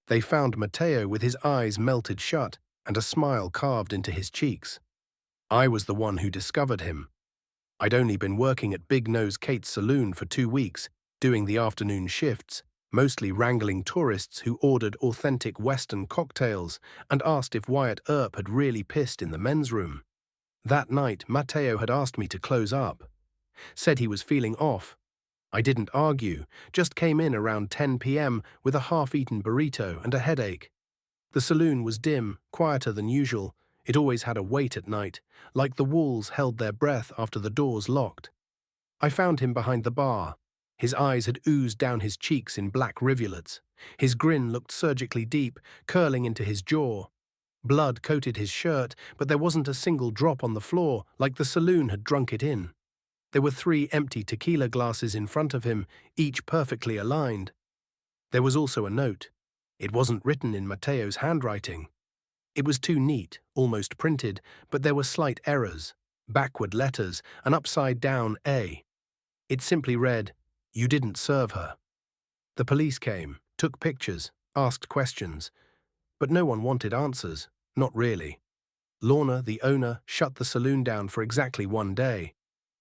They found Matteo with his eyes melted shut and a smile carved into his cheeks. I was the one who discovered him. I'd only been working at Big Nose Kate's saloon for 2 weeks, doing the afternoon shifts, mostly wrangling tourists who ordered authentic Western cocktails and asked if Wyatt Earp had really pissed in the men's room. That night, Matteo had asked me to close up. Said he was feeling off. I didn't argue, just came in around 10 p.m. with a half-eaten burrito and a headache. The saloon was dim, quieter than usual. It always had a wait at night, like the walls held their breath after the doors locked. I found him behind the bar. His eyes had oozed down his cheeks in black rivulets. His grin looked surgically deep, curling into his jaw. Blood coated his shirt, but there wasn't a single drop on the floor, like the saloon had drunk it in. There were 3 empty tequila glasses in front of him, each perfectly aligned. There was also a note. It wasn't written in Matteo's handwriting. It was too neat, almost printed, but there were slight errors, backward letters, an upside-down A. It simply read, "You didn't serve her." The police came, took pictures, asked questions, but no one wanted answers, not really. Lorna, the owner, shut the saloon down for exactly 1 day,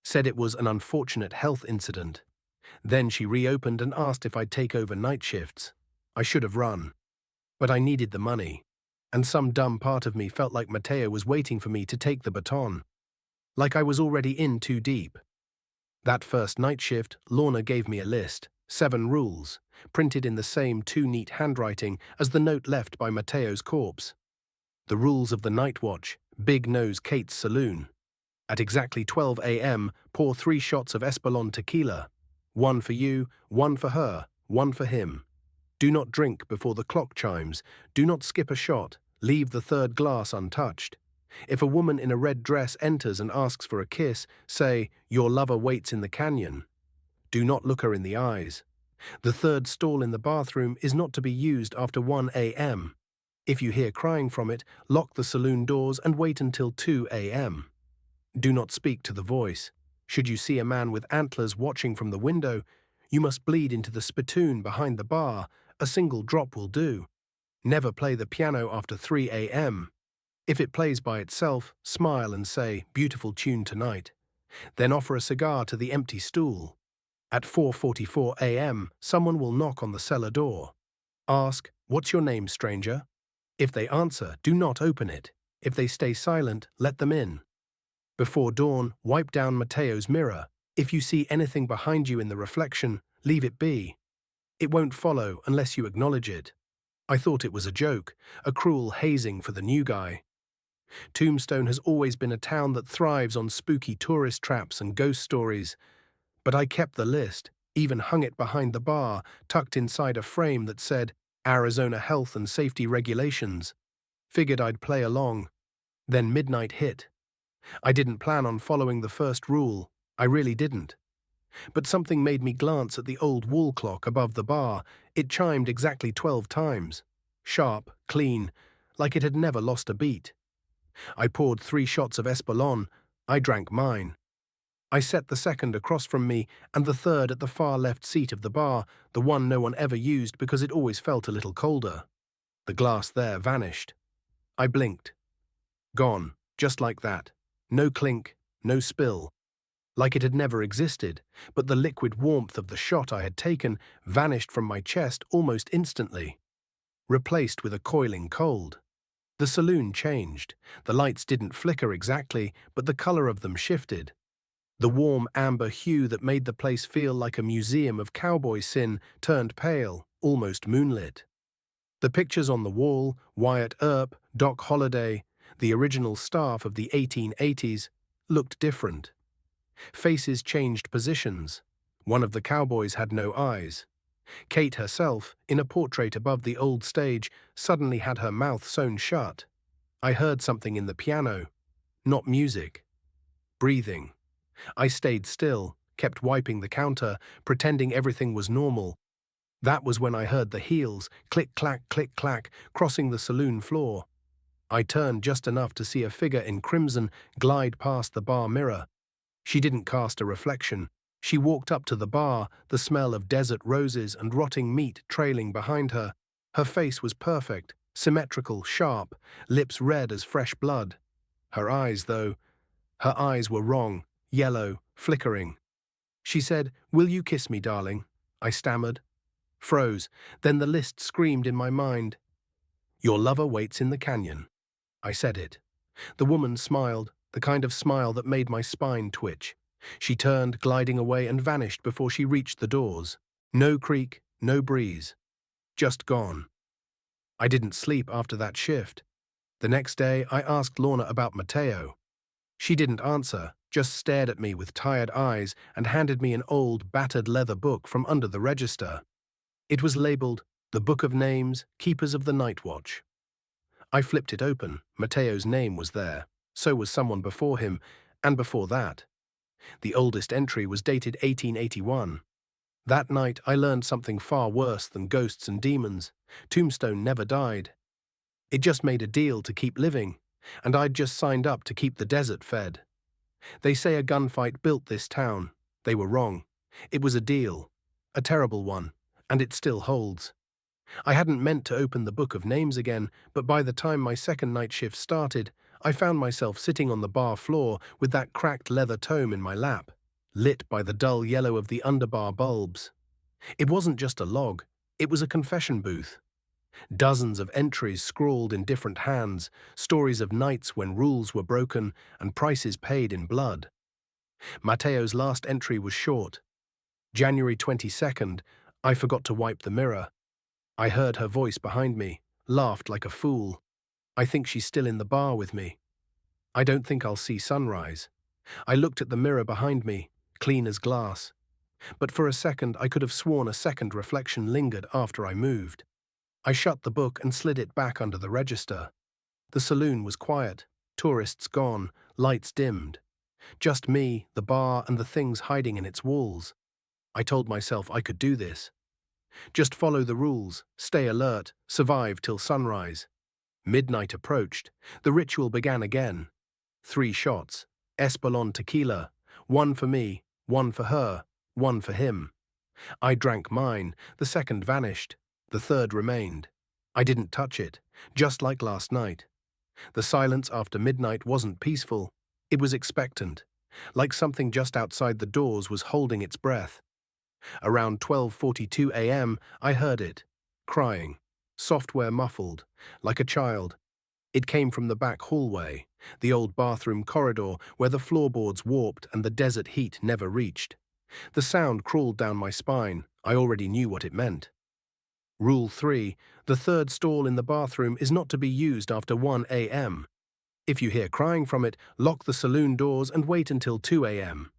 said it was an unfortunate health incident. Then she reopened and asked if I'd take over night shifts. I should have run. But I needed the money, and some dumb part of me felt like Matteo was waiting for me to take the baton. Like I was already in too deep. That first night shift, Lorna gave me a list, 7 rules, printed in the same too neat handwriting as the note left by Matteo's corpse. The rules of the night watch, Big Nose Kate's saloon. At exactly 12 a.m., pour 3 shots of Espolòn tequila. 1 for you, 1 for her, 1 for him. Do not drink before the clock chimes. Do not skip a shot. Leave the 3rd glass untouched. If a woman in a red dress enters and asks for a kiss, say, "Your lover waits in the canyon." Do not look her in the eyes. The 3rd stall in the bathroom is not to be used after 1 a.m. If you hear crying from it, lock the saloon doors and wait until 2 a.m. Do not speak to the voice. Should you see a man with antlers watching from the window, you must bleed into the spittoon behind the bar. A single drop will do. Never play the piano after 3 a.m. If it plays by itself, smile and say, "Beautiful tune tonight." Then offer a cigar to the empty stool. At 4:44 a.m., someone will knock on the cellar door. Ask, "What's your name, stranger?" If they answer, do not open it. If they stay silent, let them in. Before dawn, wipe down Matteo's mirror. If you see anything behind you in the reflection, leave it be. It won't follow unless you acknowledge it. I thought it was a joke, a cruel hazing for the new guy. Tombstone has always been a town that thrives on spooky tourist traps and ghost stories, but I kept the list, even hung it behind the bar, tucked inside a frame that said, "Arizona Health and Safety Regulations." Figured I'd play along. Then midnight hit. I didn't plan on following the first rule. I really didn't. But something made me glance at the old wall clock above the bar. It chimed exactly 12 times. Sharp, clean, like it had never lost a beat. I poured 3 shots of Espolòn. I drank mine. I set the second across from me and the third at the far left seat of the bar, the one no one ever used because it always felt a little colder. The glass there vanished. I blinked. Gone, just like that. No clink, no spill. Like it had never existed, but the liquid warmth of the shot I had taken vanished from my chest almost instantly, replaced with a coiling cold. The saloon changed. The lights didn't flicker exactly, but the color of them shifted. The warm amber hue that made the place feel like a museum of cowboy sin turned pale, almost moonlit. The pictures on the wall, Wyatt Earp, Doc Holliday, the original staff of the 1880s, looked different. Faces changed positions. One of the cowboys had no eyes. Kate herself, in a portrait above the old stage, suddenly had her mouth sewn shut. I heard something in the piano. Not music. Breathing. I stayed still, kept wiping the counter, pretending everything was normal. That was when I heard the heels, click, clack, crossing the saloon floor. I turned just enough to see a figure in crimson glide past the bar mirror. She didn't cast a reflection. She walked up to the bar, the smell of desert roses and rotting meat trailing behind her. Her face was perfect, symmetrical, sharp, lips red as fresh blood. Her eyes, though, her eyes were wrong, yellow, flickering. She said, "Will you kiss me, darling?" I stammered. Froze. Then the list screamed in my mind. "Your lover waits in the canyon." I said it. The woman smiled, the kind of smile that made my spine twitch. She turned, gliding away, and vanished before she reached the doors. No creak, no breeze. Just gone. I didn't sleep after that shift. The next day, I asked Lorna about Matteo. She didn't answer, just stared at me with tired eyes and handed me an old, battered leather book from under the register. It was labeled, "The Book of Names, Keepers of the Night Watch." I flipped it open. Matteo's name was there. So was someone before him, and before that. The oldest entry was dated 1881. That night, I learned something far worse than ghosts and demons. Tombstone never died. It just made a deal to keep living, and I'd just signed up to keep the desert fed. They say a gunfight built this town. They were wrong. It was a deal. A terrible one. And it still holds. I hadn't meant to open the book of names again, but by the time my second night shift started, I found myself sitting on the bar floor with that cracked leather tome in my lap, lit by the dull yellow of the underbar bulbs. It wasn't just a log, it was a confession booth. Dozens of entries scrawled in different hands, stories of nights when rules were broken and prices paid in blood. Matteo's last entry was short. January 22nd, I forgot to wipe the mirror. I heard her voice behind me, laughed like a fool. I think she's still in the bar with me. I don't think I'll see sunrise. I looked at the mirror behind me, clean as glass. But for a second I could have sworn a second reflection lingered after I moved. I shut the book and slid it back under the register. The saloon was quiet, tourists gone, lights dimmed. Just me, the bar, and the things hiding in its walls. I told myself I could do this. Just follow the rules, stay alert, survive till sunrise. Midnight approached. The ritual began again. 3 shots. Espolon tequila. 1 for me, 1 for her, 1 for him. I drank mine. The second vanished. The third remained. I didn't touch it, just like last night. The silence after midnight wasn't peaceful. It was expectant, like something just outside the doors was holding its breath. Around 12:42 a.m., I heard it, crying, software muffled, like a child. It came from the back hallway, the old bathroom corridor where the floorboards warped and the desert heat never reached. The sound crawled down my spine. I already knew what it meant. Rule 3, the third stall in the bathroom is not to be used after 1 a.m. If you hear crying from it, lock the saloon doors and wait until 2 a.m.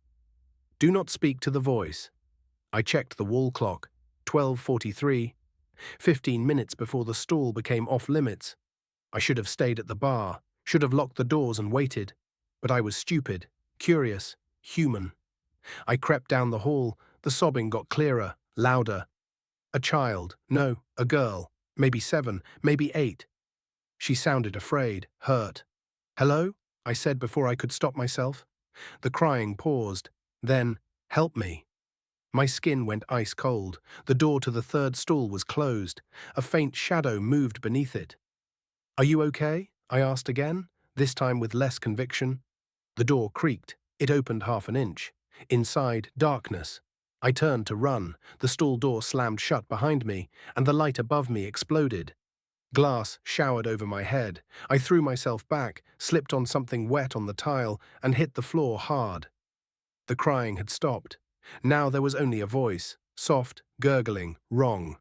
Do not speak to the voice. I checked the wall clock, 12:43, 15 minutes before the stall became off-limits. I should have stayed at the bar, should have locked the doors and waited. But I was stupid, curious, human. I crept down the hall. The sobbing got clearer, louder. A child, no, a girl, maybe 7, maybe 8. She sounded afraid, hurt. "Hello?" I said before I could stop myself. The crying paused. Then, "Help me." My skin went ice cold. The door to the third stall was closed. A faint shadow moved beneath it. "Are you okay?" I asked again, this time with less conviction. The door creaked. It opened half an inch. Inside, darkness. I turned to run. The stall door slammed shut behind me, and the light above me exploded. Glass showered over my head. I threw myself back, slipped on something wet on the tile, and hit the floor hard. The crying had stopped. Now there was only a voice, soft, gurgling, wrong.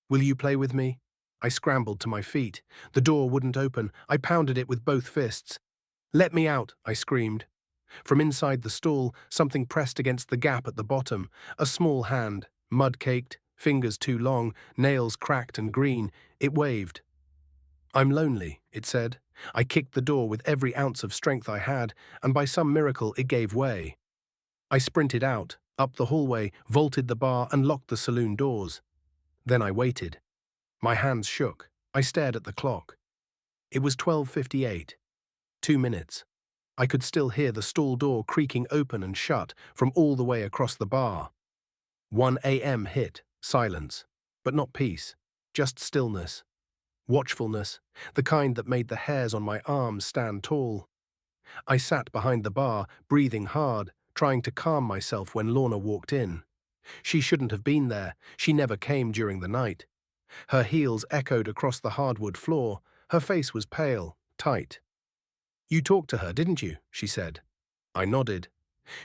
"Will you play with me?" I scrambled to my feet. The door wouldn't open. I pounded it with both fists. "Let me out," I screamed. From inside the stall, something pressed against the gap at the bottom. A small hand, mud-caked, fingers too long, nails cracked and green. It waved. "I'm lonely," it said. I kicked the door with every ounce of strength I had, and by some miracle it gave way. I sprinted out, up the hallway, vaulted the bar, and locked the saloon doors. Then I waited. My hands shook. I stared at the clock. It was 12:58. 2 minutes. I could still hear the stall door creaking open and shut from all the way across the bar. 1 a.m. hit. Silence. But not peace. just stillness. Watchfulness, the kind that made the hairs on my arms stand tall. I sat behind the bar, breathing hard, trying to calm myself when Lorna walked in. She shouldn't have been there. She never came during the night. Her heels echoed across the hardwood floor. Her face was pale, tight. "You talked to her, didn't you?" she said. I nodded.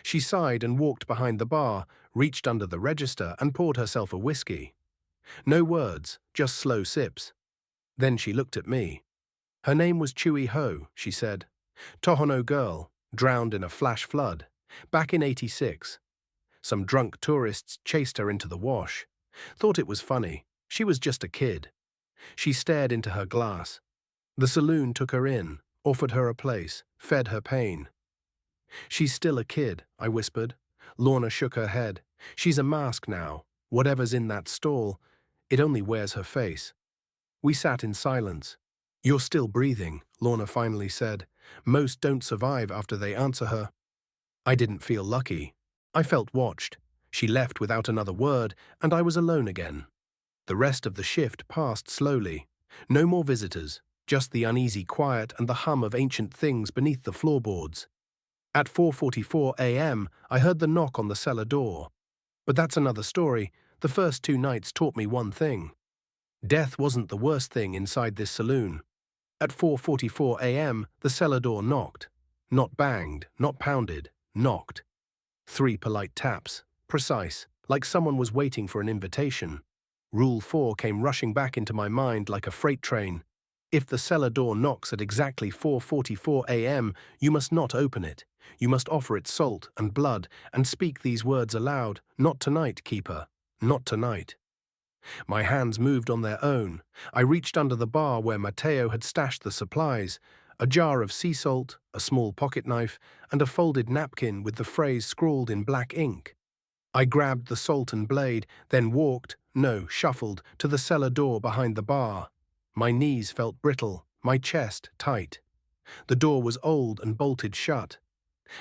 She sighed and walked behind the bar, reached under the register and poured herself a whiskey. No words, just slow sips. Then she looked at me. "Her name was Chewy Ho," she said. "Tohono girl, drowned in a flash flood. Back in '86. Some drunk tourists chased her into the wash. Thought it was funny. She was just a kid." She stared into her glass. "The saloon took her in, offered her a place, fed her pain." "She's still a kid," I whispered. Lorna shook her head. "She's a mask now. Whatever's in that stall, it only wears her face." We sat in silence. "You're still breathing," Lorna finally said. "Most don't survive after they answer her." I didn't feel lucky. I felt watched. She left without another word, and I was alone again. The rest of the shift passed slowly. No more visitors, just the uneasy quiet and the hum of ancient things beneath the floorboards. At 4:44 a.m., I heard the knock on the cellar door. But that's another story. The first 2 nights taught me one thing. Death wasn't the worst thing inside this saloon. At 4:44 a.m., the cellar door knocked. Not banged, not pounded, knocked. 3 polite taps, precise, like someone was waiting for an invitation. Rule 4 came rushing back into my mind like a freight train. If the cellar door knocks at exactly 4:44 a.m., you must not open it. You must offer it salt and blood and speak these words aloud. "Not tonight, keeper. Not tonight." My hands moved on their own. I reached under the bar where Matteo had stashed the supplies, a jar of sea salt, a small pocket knife, and a folded napkin with the phrase scrawled in black ink. I grabbed the salt and blade, then shuffled, to the cellar door behind the bar. My knees felt brittle, my chest tight. The door was old and bolted shut.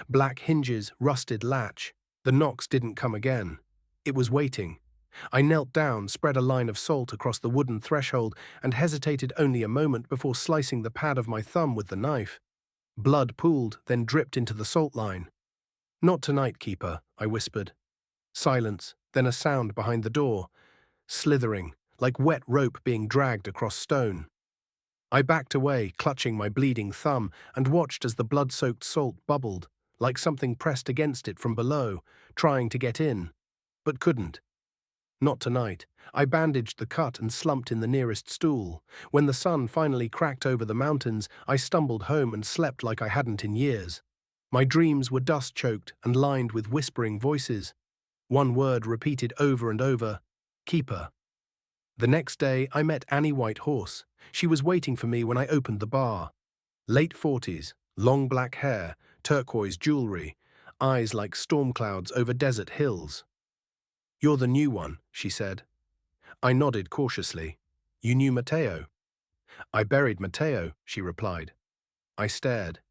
Black hinges, rusted latch. The knocks didn't come again. It was waiting. I knelt down, spread a line of salt across the wooden threshold, and hesitated only a moment before slicing the pad of my thumb with the knife. Blood pooled, then dripped into the salt line. "Not tonight, keeper," I whispered. Silence, then a sound behind the door. Slithering, like wet rope being dragged across stone. I backed away, clutching my bleeding thumb, and watched as the blood-soaked salt bubbled, like something pressed against it from below, trying to get in, but couldn't. Not tonight. I bandaged the cut and slumped in the nearest stool. When the sun finally cracked over the mountains, I stumbled home and slept like I hadn't in years. My dreams were dust-choked and lined with whispering voices. One word repeated over and over: "Keeper." The next day, I met Annie Whitehorse. She was waiting for me when I opened the bar. Late 40s, long black hair, turquoise jewelry, eyes like storm clouds over desert hills. "You're the new one," she said. I nodded cautiously. "You knew Matteo?" "I buried Matteo," she replied. I stared.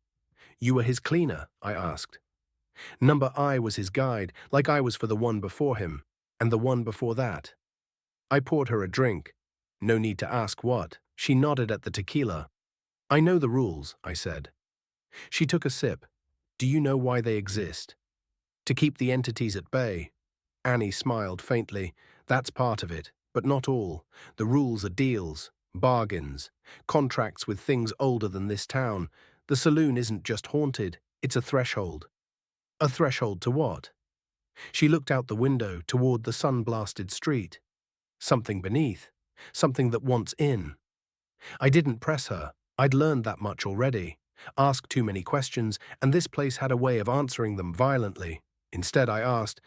"You were his cleaner?" I asked. Number I was his guide, like I was for the one before him, and the one before that. I poured her a drink. No need to ask what. She nodded at the tequila. "I know the rules," I said. She took a sip. "Do you know why they exist?" "To keep the entities at bay." Annie smiled faintly. "That's part of it, but not all. The rules are deals, bargains, contracts with things older than this town. The saloon isn't just haunted, it's a threshold." "A threshold to what?" She looked out the window toward the sun-blasted street. "Something beneath, something that wants in." I didn't press her. I'd learned that much already. Asked too many questions, and this place had a way of answering them violently. Instead, I asked,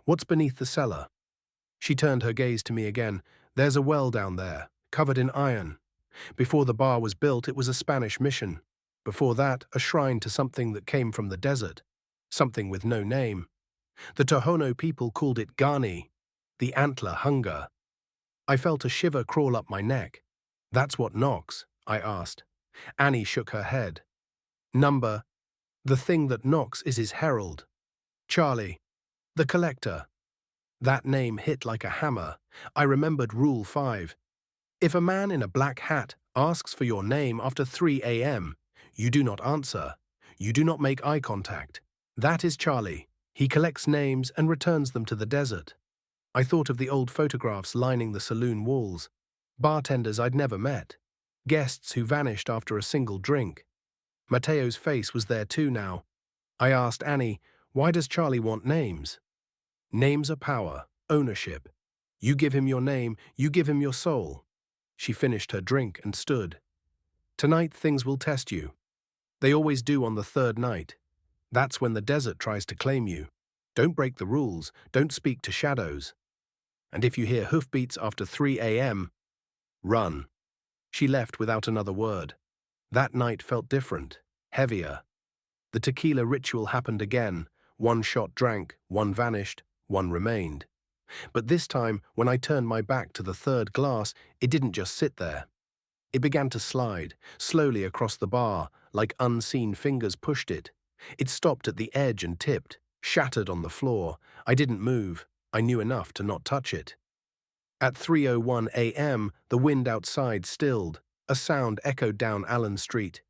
"What's beneath the cellar?" She turned her gaze to me again. "There's a well down there, covered in iron. Before the bar was built, it was a Spanish mission. Before that, a shrine to something that came from the desert. Something with no name. The Tohono people called it Gani, the antler hunger." I felt a shiver crawl up my neck. "That's what knocks?" I asked. Annie shook her head. The thing that knocks is his herald. Charlie, the collector." That name hit like a hammer. I remembered Rule 5. If a man in a black hat asks for your name after 3 a.m., you do not answer. You do not make eye contact. That is Charlie. He collects names and returns them to the desert. I thought of the old photographs lining the saloon walls, bartenders I'd never met, guests who vanished after a single drink. Mateo's face was there too now. I asked Annie, why does Charlie want names? Names are power, ownership. You give him your name, you give him your soul. She finished her drink and stood. Tonight things will test you. They always do on the third night. That's when the desert tries to claim you. Don't break the rules, don't speak to shadows. And if you hear hoofbeats after 3 a.m., run. She left without another word. That night felt different, heavier. The tequila ritual happened again. One shot drank, one vanished, one remained. But this time, when I turned my back to the third glass, it didn't just sit there. It began to slide, slowly across the bar, like unseen fingers pushed it. It stopped at the edge and tipped, shattered on the floor. I didn't move. I knew enough to not touch it. At 3:01 a.m., the wind outside stilled. A sound echoed down Allen Street.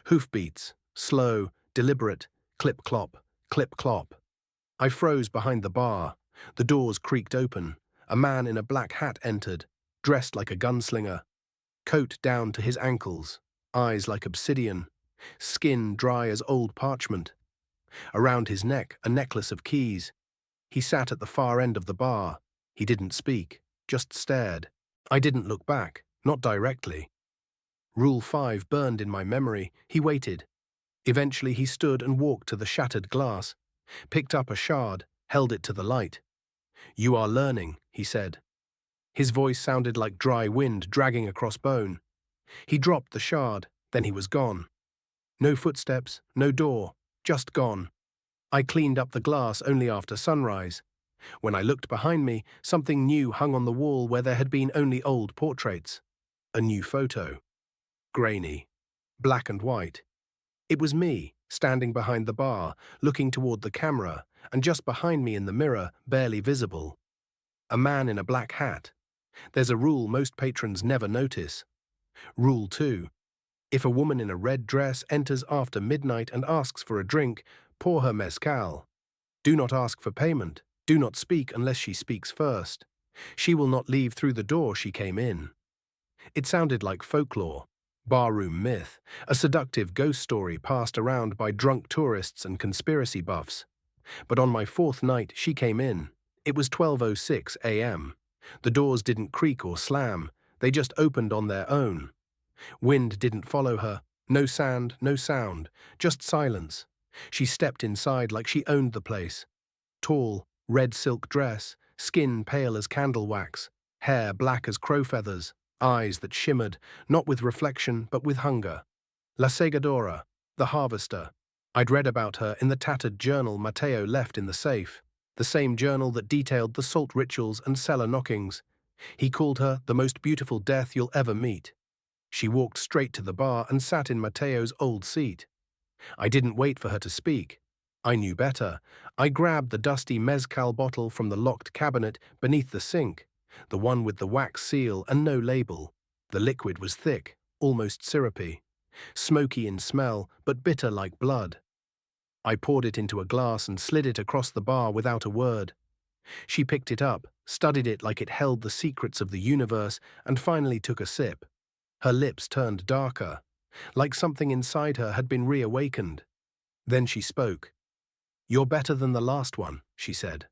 Hoofbeats, slow, deliberate, clip-clop, clip-clop. I froze behind the bar. The doors creaked open. A man in a black hat entered, dressed like a gunslinger. Coat down to his ankles, eyes like obsidian, skin dry as old parchment. Around his neck, a necklace of keys. He sat at the far end of the bar. He didn't speak, just stared. I didn't look back, not directly. Rule 5 burned in my memory. He waited. Eventually he stood and walked to the shattered glass, picked up a shard, held it to the light. "You are learning," he said. His voice sounded like dry wind dragging across bone. He dropped the shard, then he was gone. No footsteps, no door, just gone. I cleaned up the glass only after sunrise. When I looked behind me, something new hung on the wall where there had been only old portraits. A new photo. Grainy. Black and white. It was me, standing behind the bar, looking toward the camera, and just behind me in the mirror, barely visible. A man in a black hat. There's a rule most patrons never notice. Rule 2. If a woman in a red dress enters after midnight and asks for a drink, pour her mezcal. Do not ask for payment. Do not speak unless she speaks first. She will not leave through the door she came in. It sounded like folklore, barroom myth, a seductive ghost story passed around by drunk tourists and conspiracy buffs. But on my fourth night, she came in. It was 12:06 a.m. The doors didn't creak or slam. They just opened on their own. Wind didn't follow her. No sand, no sound. Just silence. She stepped inside like she owned the place. Tall, red silk dress, skin pale as candle wax, hair black as crow feathers, eyes that shimmered, not with reflection but with hunger. La Segadora, the harvester. I'd read about her in the tattered journal Mateo left in the safe, the same journal that detailed the salt rituals and cellar knockings. He called her the most beautiful death you'll ever meet. She walked straight to the bar and sat in Mateo's old seat. I didn't wait for her to speak. I knew better. I grabbed the dusty mezcal bottle from the locked cabinet beneath the sink, the one with the wax seal and no label. The liquid was thick, almost syrupy, smoky in smell but bitter like blood. I poured it into a glass and slid it across the bar without a word. She picked it up, studied it like it held the secrets of the universe, and finally took a sip. Her lips turned darker, like something inside her had been reawakened. Then she spoke. "You're better than the last one," she said.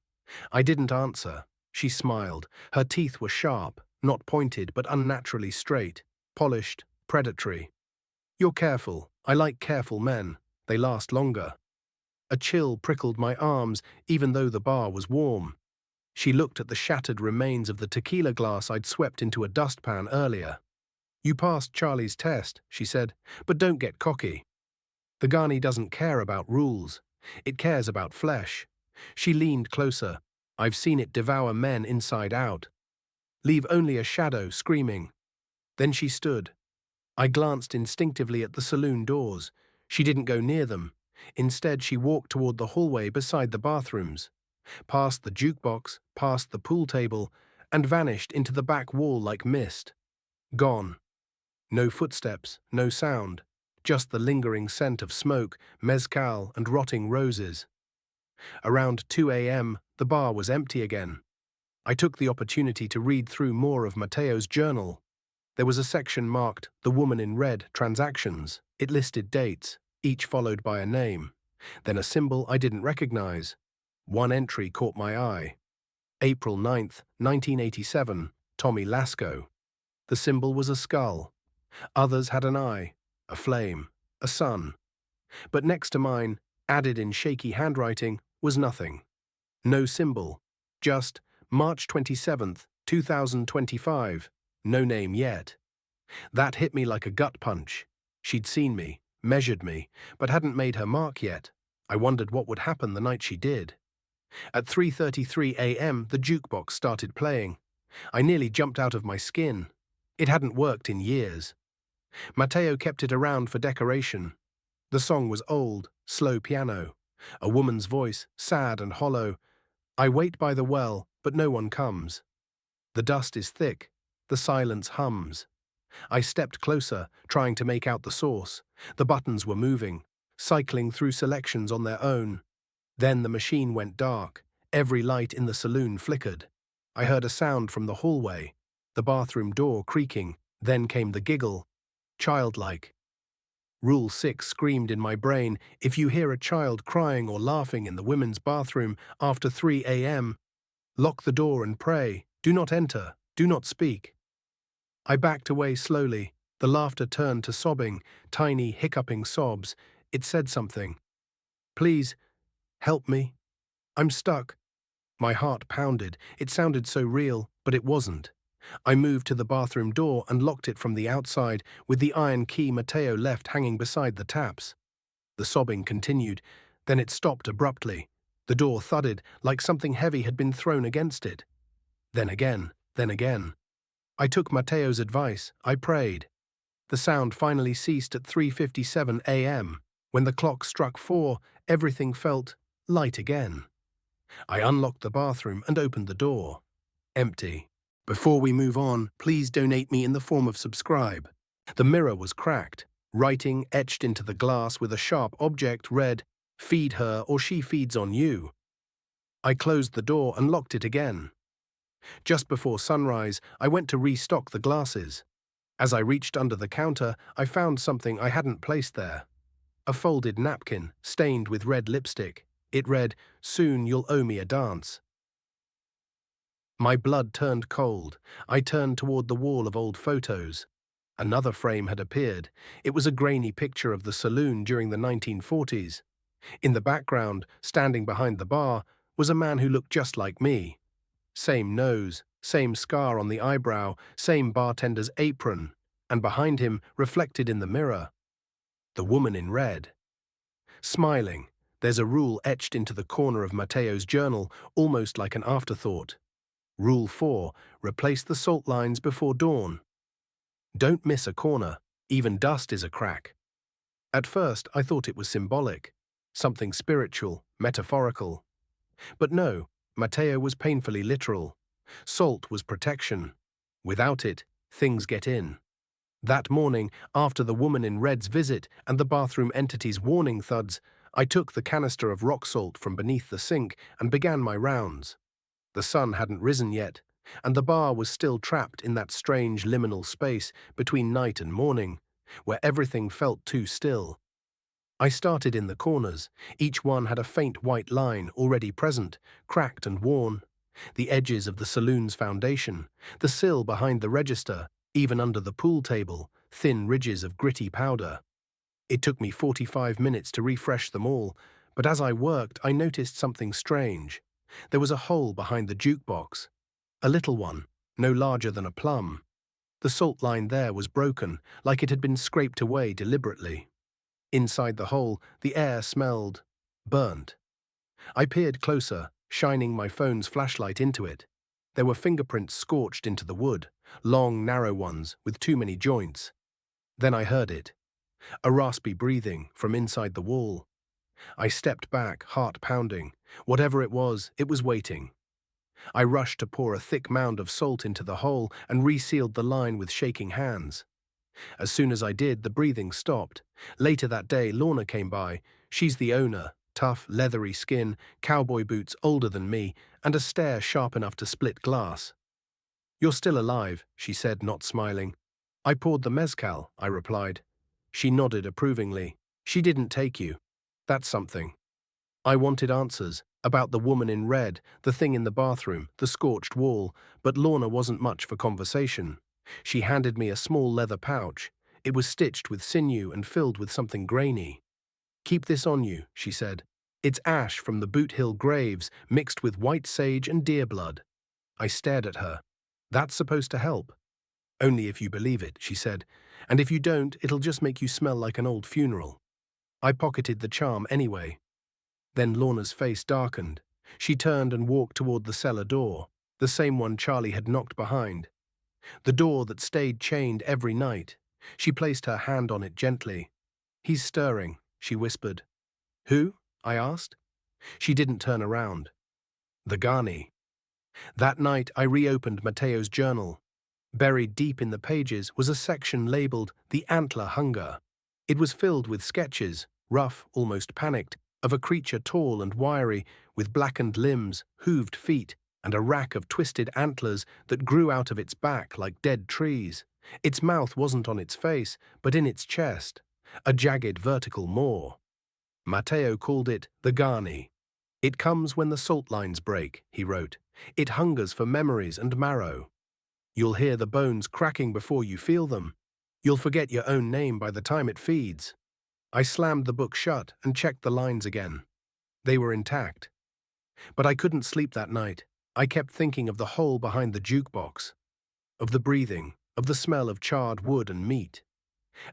I didn't answer. She smiled. Her teeth were sharp, not pointed but unnaturally straight, polished, predatory. "You're careful. I like careful men. They last longer." A chill prickled my arms, even though the bar was warm. She looked at the shattered remains of the tequila glass I'd swept into a dustpan earlier. "You passed Charlie's test," she said, "but don't get cocky. The Ghani doesn't care about rules. It cares about flesh." She leaned closer. "I've seen it devour men inside out. Leave only a shadow screaming." Then she stood. I glanced instinctively at the saloon doors. She didn't go near them. Instead, she walked toward the hallway beside the bathrooms, past the jukebox, past the pool table, and vanished into the back wall like mist. Gone. No footsteps, no sound, just the lingering scent of smoke, mezcal, and rotting roses. Around 2 a.m., the bar was empty again. I took the opportunity to read through more of Mateo's journal. There was a section marked "The Woman in Red Transactions." It listed dates, each followed by a name. Then a symbol I didn't recognize. One entry caught my eye. April 9th, 1987, Tommy Lasco. The symbol was a skull. Others had an eye, a flame, a sun. But next to mine, added in shaky handwriting, was nothing. No symbol, just March 27th, 2025, no name yet. That hit me like a gut punch. She'd seen me, measured me, but hadn't made her mark yet. I wondered what would happen the night she did. At 3:33 a.m., the jukebox started playing. I nearly jumped out of my skin. It hadn't worked in years. Mateo kept it around for decoration. The song was old, slow piano. A woman's voice, sad and hollow. I wait by the well, but no one comes. The dust is thick. The silence hums. I stepped closer, trying to make out the source. The buttons were moving, cycling through selections on their own. Then the machine went dark. Every light in the saloon flickered. I heard a sound from the hallway, the bathroom door creaking. Then came the giggle, childlike. Rule 6 screamed in my brain: if you hear a child crying or laughing in the women's bathroom after 3 a.m., lock the door and pray. Do not enter. Do not speak. I backed away slowly. The laughter turned to sobbing, tiny, hiccuping sobs. It said something. Please, help me. I'm stuck. My heart pounded. It sounded so real, but it wasn't. I moved to the bathroom door and locked it from the outside with the iron key Mateo left hanging beside the taps. The sobbing continued, then it stopped abruptly. The door thudded like something heavy had been thrown against it. Then again, then again. I took Mateo's advice. I prayed. The sound finally ceased at 3:57 a.m. When the clock struck 4, everything felt light again. I unlocked the bathroom and opened the door. Empty. Before we move on, please donate me in the form of subscribe. The mirror was cracked. Writing etched into the glass with a sharp object read, "Feed her or she feeds on you." I closed the door and locked it again. Just before sunrise, I went to restock the glasses. As I reached under the counter, I found something I hadn't placed there. A folded napkin, stained with red lipstick. It read, "Soon you'll owe me a dance." My blood turned cold. I turned toward the wall of old photos. Another frame had appeared. It was a grainy picture of the saloon during the 1940s. In the background, standing behind the bar, was a man who looked just like me. Same nose, same scar on the eyebrow, same bartender's apron, and behind him, reflected in the mirror, the woman in red. Smiling, there's a rule etched into the corner of Mateo's journal, almost like an afterthought. Rule 4, replace the salt lines before dawn. Don't miss a corner, even dust is a crack. At first, I thought it was symbolic, something spiritual, metaphorical. But no, Mateo was painfully literal. Salt was protection. Without it, things get in. That morning, after the woman in red's visit and the bathroom entity's warning thuds, I took the canister of rock salt from beneath the sink and began my rounds. The sun hadn't risen yet, and the bar was still trapped in that strange liminal space between night and morning, where everything felt too still. I started in the corners. Each one had a faint white line already present, cracked and worn. The edges of the saloon's foundation, the sill behind the register, even under the pool table, thin ridges of gritty powder. It took me 45 minutes to refresh them all, but as I worked, I noticed something strange. There was a hole behind the jukebox. A little one, no larger than a plum. The salt line there was broken, like it had been scraped away deliberately. Inside the hole, the air smelled burnt. I peered closer, shining my phone's flashlight into it. There were fingerprints scorched into the wood, long, narrow ones with too many joints. Then I heard it. A raspy breathing from inside the wall. I stepped back, heart pounding. Whatever it was waiting. I rushed to pour a thick mound of salt into the hole and resealed the line with shaking hands. As soon as I did, the breathing stopped. Later that day, Lorna came by. She's the owner. Tough, leathery skin, cowboy boots older than me, and a stare sharp enough to split glass. "You're still alive," she said, not smiling. "I poured the mezcal," I replied. She nodded approvingly. "She didn't take you. That's something." I wanted answers, about the woman in red, the thing in the bathroom, the scorched wall, but Lorna wasn't much for conversation. She handed me a small leather pouch. It was stitched with sinew and filled with something grainy. "Keep this on you," she said. "It's ash from the Boot Hill graves, mixed with white sage and deer blood." I stared at her. "That's supposed to help." "Only if you believe it," she said. "And if you don't, it'll just make you smell like an old funeral." I pocketed the charm anyway. Then Lorna's face darkened. She turned and walked toward the cellar door, the same one Charlie had knocked behind. The door that stayed chained every night. She placed her hand on it gently. "He's stirring," she whispered. "Who?" I asked. She didn't turn around. "The Ghani." That night I reopened Mateo's journal. Buried deep in the pages was a section labeled "The Antler Hunger." It was filled with sketches, rough, almost panicked, of a creature tall and wiry, with blackened limbs, hooved feet, and a rack of twisted antlers that grew out of its back like dead trees. Its mouth wasn't on its face, but in its chest, a jagged vertical maw. Mateo called it the Ghani. "It comes when the salt lines break," he wrote. "It hungers for memories and marrow. You'll hear the bones cracking before you feel them. You'll forget your own name by the time it feeds." I slammed the book shut and checked the lines again. They were intact. But I couldn't sleep that night. I kept thinking of the hole behind the jukebox, of the breathing, of the smell of charred wood and meat.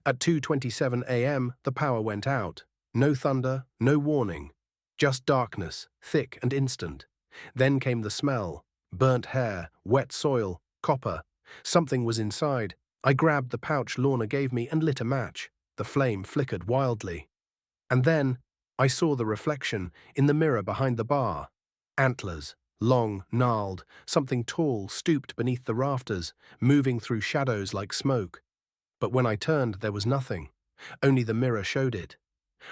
At 2:27 a.m., the power went out. No thunder, no warning. Just darkness, thick and instant. Then came the smell. Burnt hair, wet soil, copper. Something was inside. I grabbed the pouch Lorna gave me and lit a match. The flame flickered wildly. And then I saw the reflection in the mirror behind the bar. Antlers, long, gnarled, something tall stooped beneath the rafters, moving through shadows like smoke. But when I turned, there was nothing. Only the mirror showed it.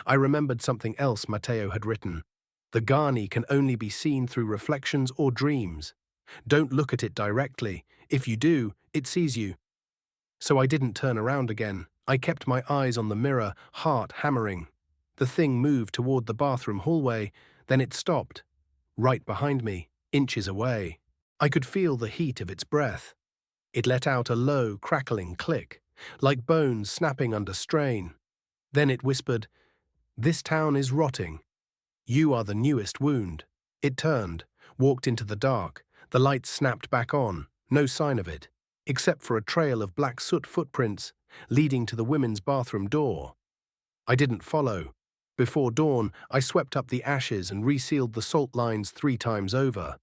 I remembered something else Mateo had written. "The Ghani can only be seen through reflections or dreams. Don't look at it directly. If you do, it sees you." So I didn't turn around again. I kept my eyes on the mirror, heart hammering. The thing moved toward the bathroom hallway, then it stopped. Right behind me, inches away. I could feel the heat of its breath. It let out a low, crackling click, like bones snapping under strain. Then it whispered, "This town is rotting. You are the newest wound." It turned, walked into the dark. The lights snapped back on, no sign of it, except for a trail of black soot footprints leading to the women's bathroom door. I didn't follow. Before dawn, I swept up the ashes and resealed the salt lines 3 times over.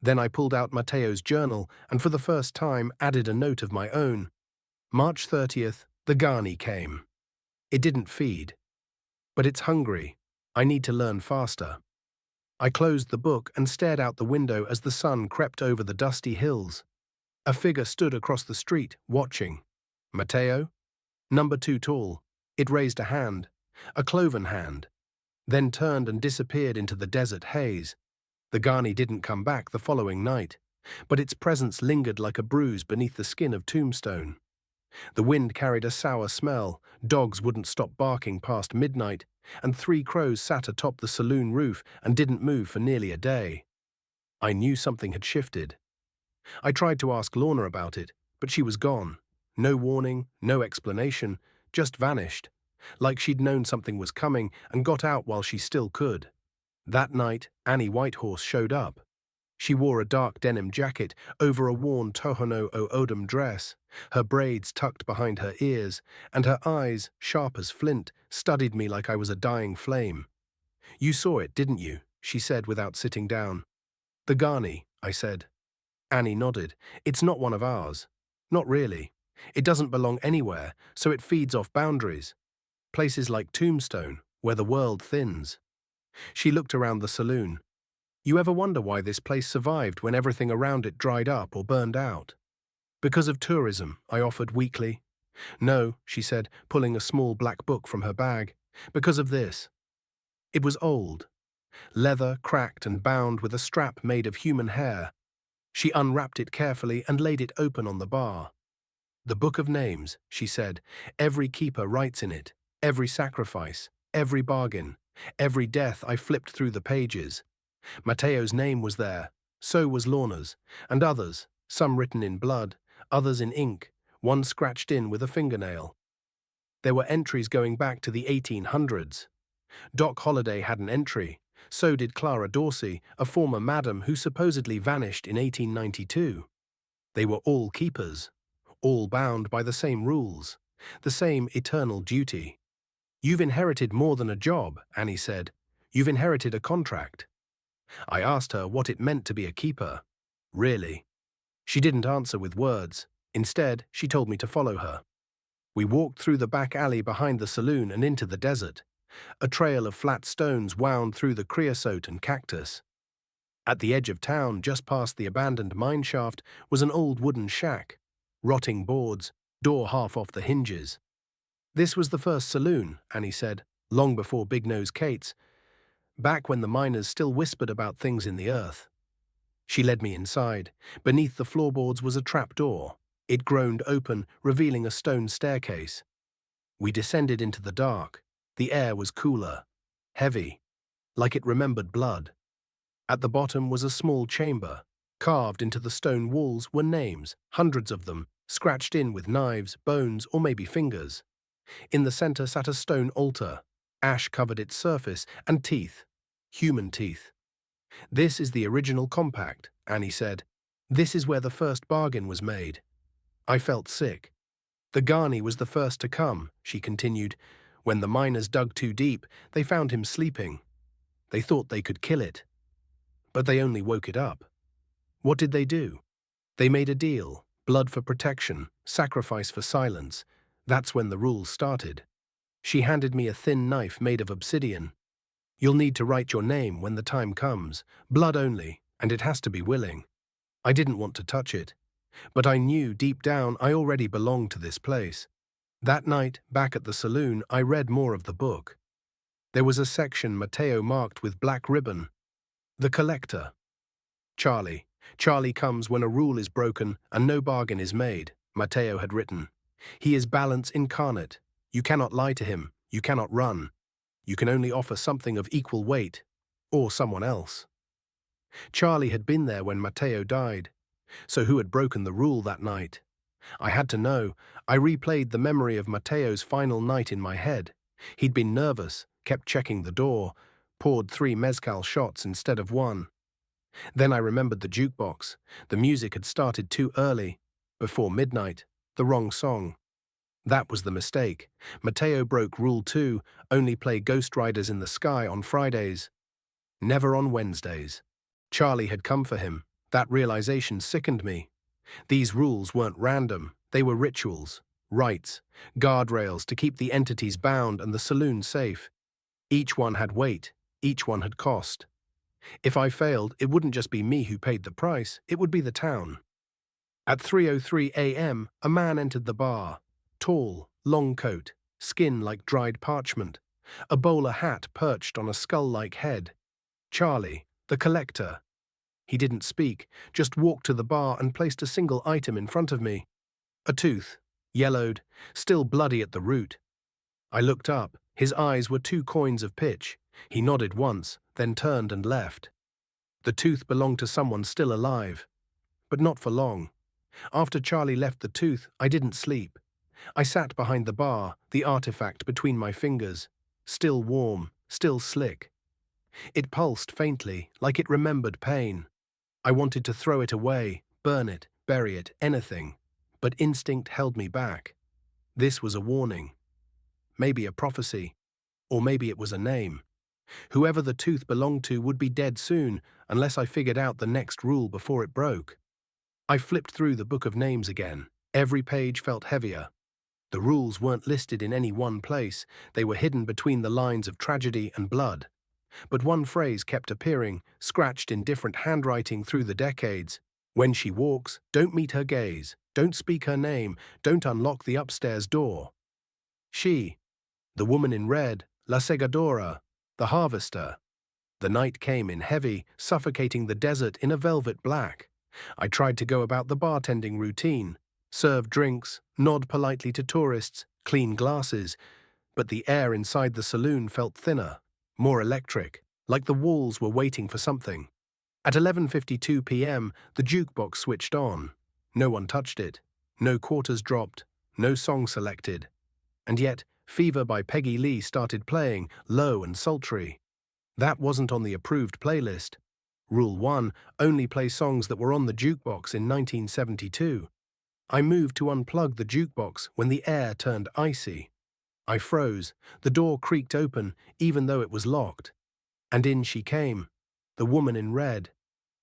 Then I pulled out Mateo's journal and for the first time added a note of my own. March 30th, the Ghani came. It didn't feed. But it's hungry. I need to learn faster. I closed the book and stared out the window as the sun crept over the dusty hills. A figure stood across the street, watching. Mateo? Number 2 tall. It raised a hand, a cloven hand, then turned and disappeared into the desert haze. The Ghani didn't come back the following night, but its presence lingered like a bruise beneath the skin of tombstone. The wind carried a sour smell, dogs wouldn't stop barking past midnight, and 3 crows sat atop the saloon roof and didn't move for nearly a day. I knew something had shifted. I tried to ask Lorna about it, but she was gone. No warning, no explanation, just vanished, like she'd known something was coming and got out while she still could. That night, Annie Whitehorse showed up. She wore a dark denim jacket over a worn Tohono O'odham dress, her braids tucked behind her ears, and her eyes, sharp as flint, studied me like I was a dying flame. "You saw it, didn't you?" she said without sitting down. "The Ghani," I said. Annie nodded. "It's not one of ours." "Not really. It doesn't belong anywhere, so it feeds off boundaries. Places like Tombstone, where the world thins." She looked around the saloon. You ever wonder why this place survived when everything around it dried up or burned out? Because of tourism, I offered weakly. No, she said, pulling a small black book from her bag. Because of this. It was old, leather cracked and bound with a strap made of human hair. She unwrapped it carefully and laid it open on the bar. The Book of Names, she said. Every keeper writes in it, every sacrifice, every bargain, every death. I flipped through the pages. Matteo's name was there, so was Lorna's, and others, some written in blood, others in ink, one scratched in with a fingernail. There were entries going back to the 1800s. Doc Holliday had an entry, so did Clara Dorsey, a former madam who supposedly vanished in 1892. They were all keepers, all bound by the same rules, the same eternal duty. You've inherited more than a job, Annie said. You've inherited a contract. I asked her what it meant to be a keeper. Really? She didn't answer with words. Instead, she told me to follow her. We walked through the back alley behind the saloon and into the desert. A trail of flat stones wound through the creosote and cactus. At the edge of town, just past the abandoned mine shaft, was an old wooden shack. Rotting boards, door half off the hinges. This was the first saloon, Annie said, long before Big Nose Kate's, back when the miners still whispered about things in the earth. She led me inside. Beneath the floorboards was a trapdoor. It groaned open, revealing a stone staircase. We descended into the dark. The air was cooler, heavy, like it remembered blood. At the bottom was a small chamber. Carved into the stone walls were names, hundreds of them, scratched in with knives, bones, or maybe fingers. In the center sat a stone altar. Ash covered its surface, and teeth. Human teeth. This is the original compact, Annie said. This is where the first bargain was made. I felt sick. The Ghani was the first to come, she continued. When the miners dug too deep, they found him sleeping. They thought they could kill it. But they only woke it up. What did they do? They made a deal. Blood for protection, sacrifice for silence. That's when the rules started. She handed me a thin knife made of obsidian. You'll need to write your name when the time comes. Blood only, and it has to be willing. I didn't want to touch it. But I knew deep down I already belonged to this place. That night, back at the saloon, I read more of the book. There was a section Matteo marked with black ribbon. The Collector. Charlie. Charlie comes when a rule is broken and no bargain is made, Matteo had written. He is balance incarnate. You cannot lie to him. You cannot run. You can only offer something of equal weight, or someone else. Charlie had been there when Matteo died. So who had broken the rule that night? I had to know. I replayed the memory of Matteo's final night in my head. He'd been nervous, kept checking the door, poured 3 mezcal shots instead of 1. Then I remembered the jukebox. The music had started too early, before midnight, the wrong song. That was the mistake. Matteo broke Rule 2, only play Ghost Riders in the Sky on Fridays. Never on Wednesdays. Charlie had come for him. That realization sickened me. These rules weren't random. They were rituals, rites, guardrails to keep the entities bound and the saloon safe. Each one had weight. Each one had cost. If I failed, it wouldn't just be me who paid the price. It would be the town. At 3:03 a.m., a man entered the bar. Tall, long coat, skin like dried parchment, a bowler hat perched on a skull-like head. Charlie, the collector. He didn't speak, just walked to the bar and placed a single item in front of me. A tooth, yellowed, still bloody at the root. I looked up. His eyes were 2 coins of pitch. He nodded once, then turned and left. The tooth belonged to someone still alive. But not for long. After Charlie left the tooth, I didn't sleep. I sat behind the bar, the artifact between my fingers, still warm, still slick. It pulsed faintly, like it remembered pain. I wanted to throw it away, burn it, bury it, anything. But instinct held me back. This was a warning. Maybe a prophecy. Or maybe it was a name. Whoever the tooth belonged to would be dead soon, unless I figured out the next rule before it broke. I flipped through the book of names again. Every page felt heavier. The rules weren't listed in any one place. They were hidden between the lines of tragedy and blood. But one phrase kept appearing, scratched in different handwriting through the decades. When she walks, don't meet her gaze, don't speak her name, don't unlock the upstairs door. She, the woman in red, La Segadora, the harvester. The night came in heavy, suffocating the desert in a velvet black. I tried to go about the bartending routine, serve drinks, nod politely to tourists, clean glasses, but the air inside the saloon felt thinner, more electric, like the walls were waiting for something. At 11:52 p.m., the jukebox switched on. No one touched it. No quarters dropped. No song selected. And yet, Fever by Peggy Lee started playing, low and sultry. That wasn't on the approved playlist. Rule 1, only play songs that were on the jukebox in 1972. I moved to unplug the jukebox when the air turned icy. I froze. The door creaked open, even though it was locked. And in she came, the woman in red.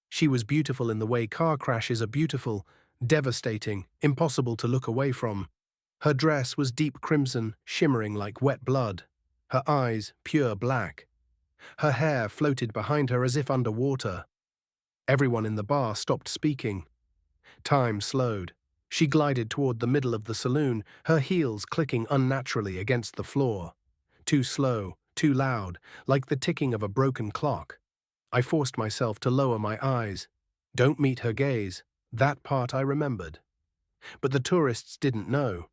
She was beautiful in the way car crashes are beautiful, devastating, impossible to look away from. Her dress was deep crimson, shimmering like wet blood. Her eyes, pure black. Her hair floated behind her as if underwater. Everyone in the bar stopped speaking. Time slowed. She glided toward the middle of the saloon, her heels clicking unnaturally against the floor. Too slow, too loud, like the ticking of a broken clock. I forced myself to lower my eyes. Don't meet her gaze. That part I remembered. But the tourists didn't know.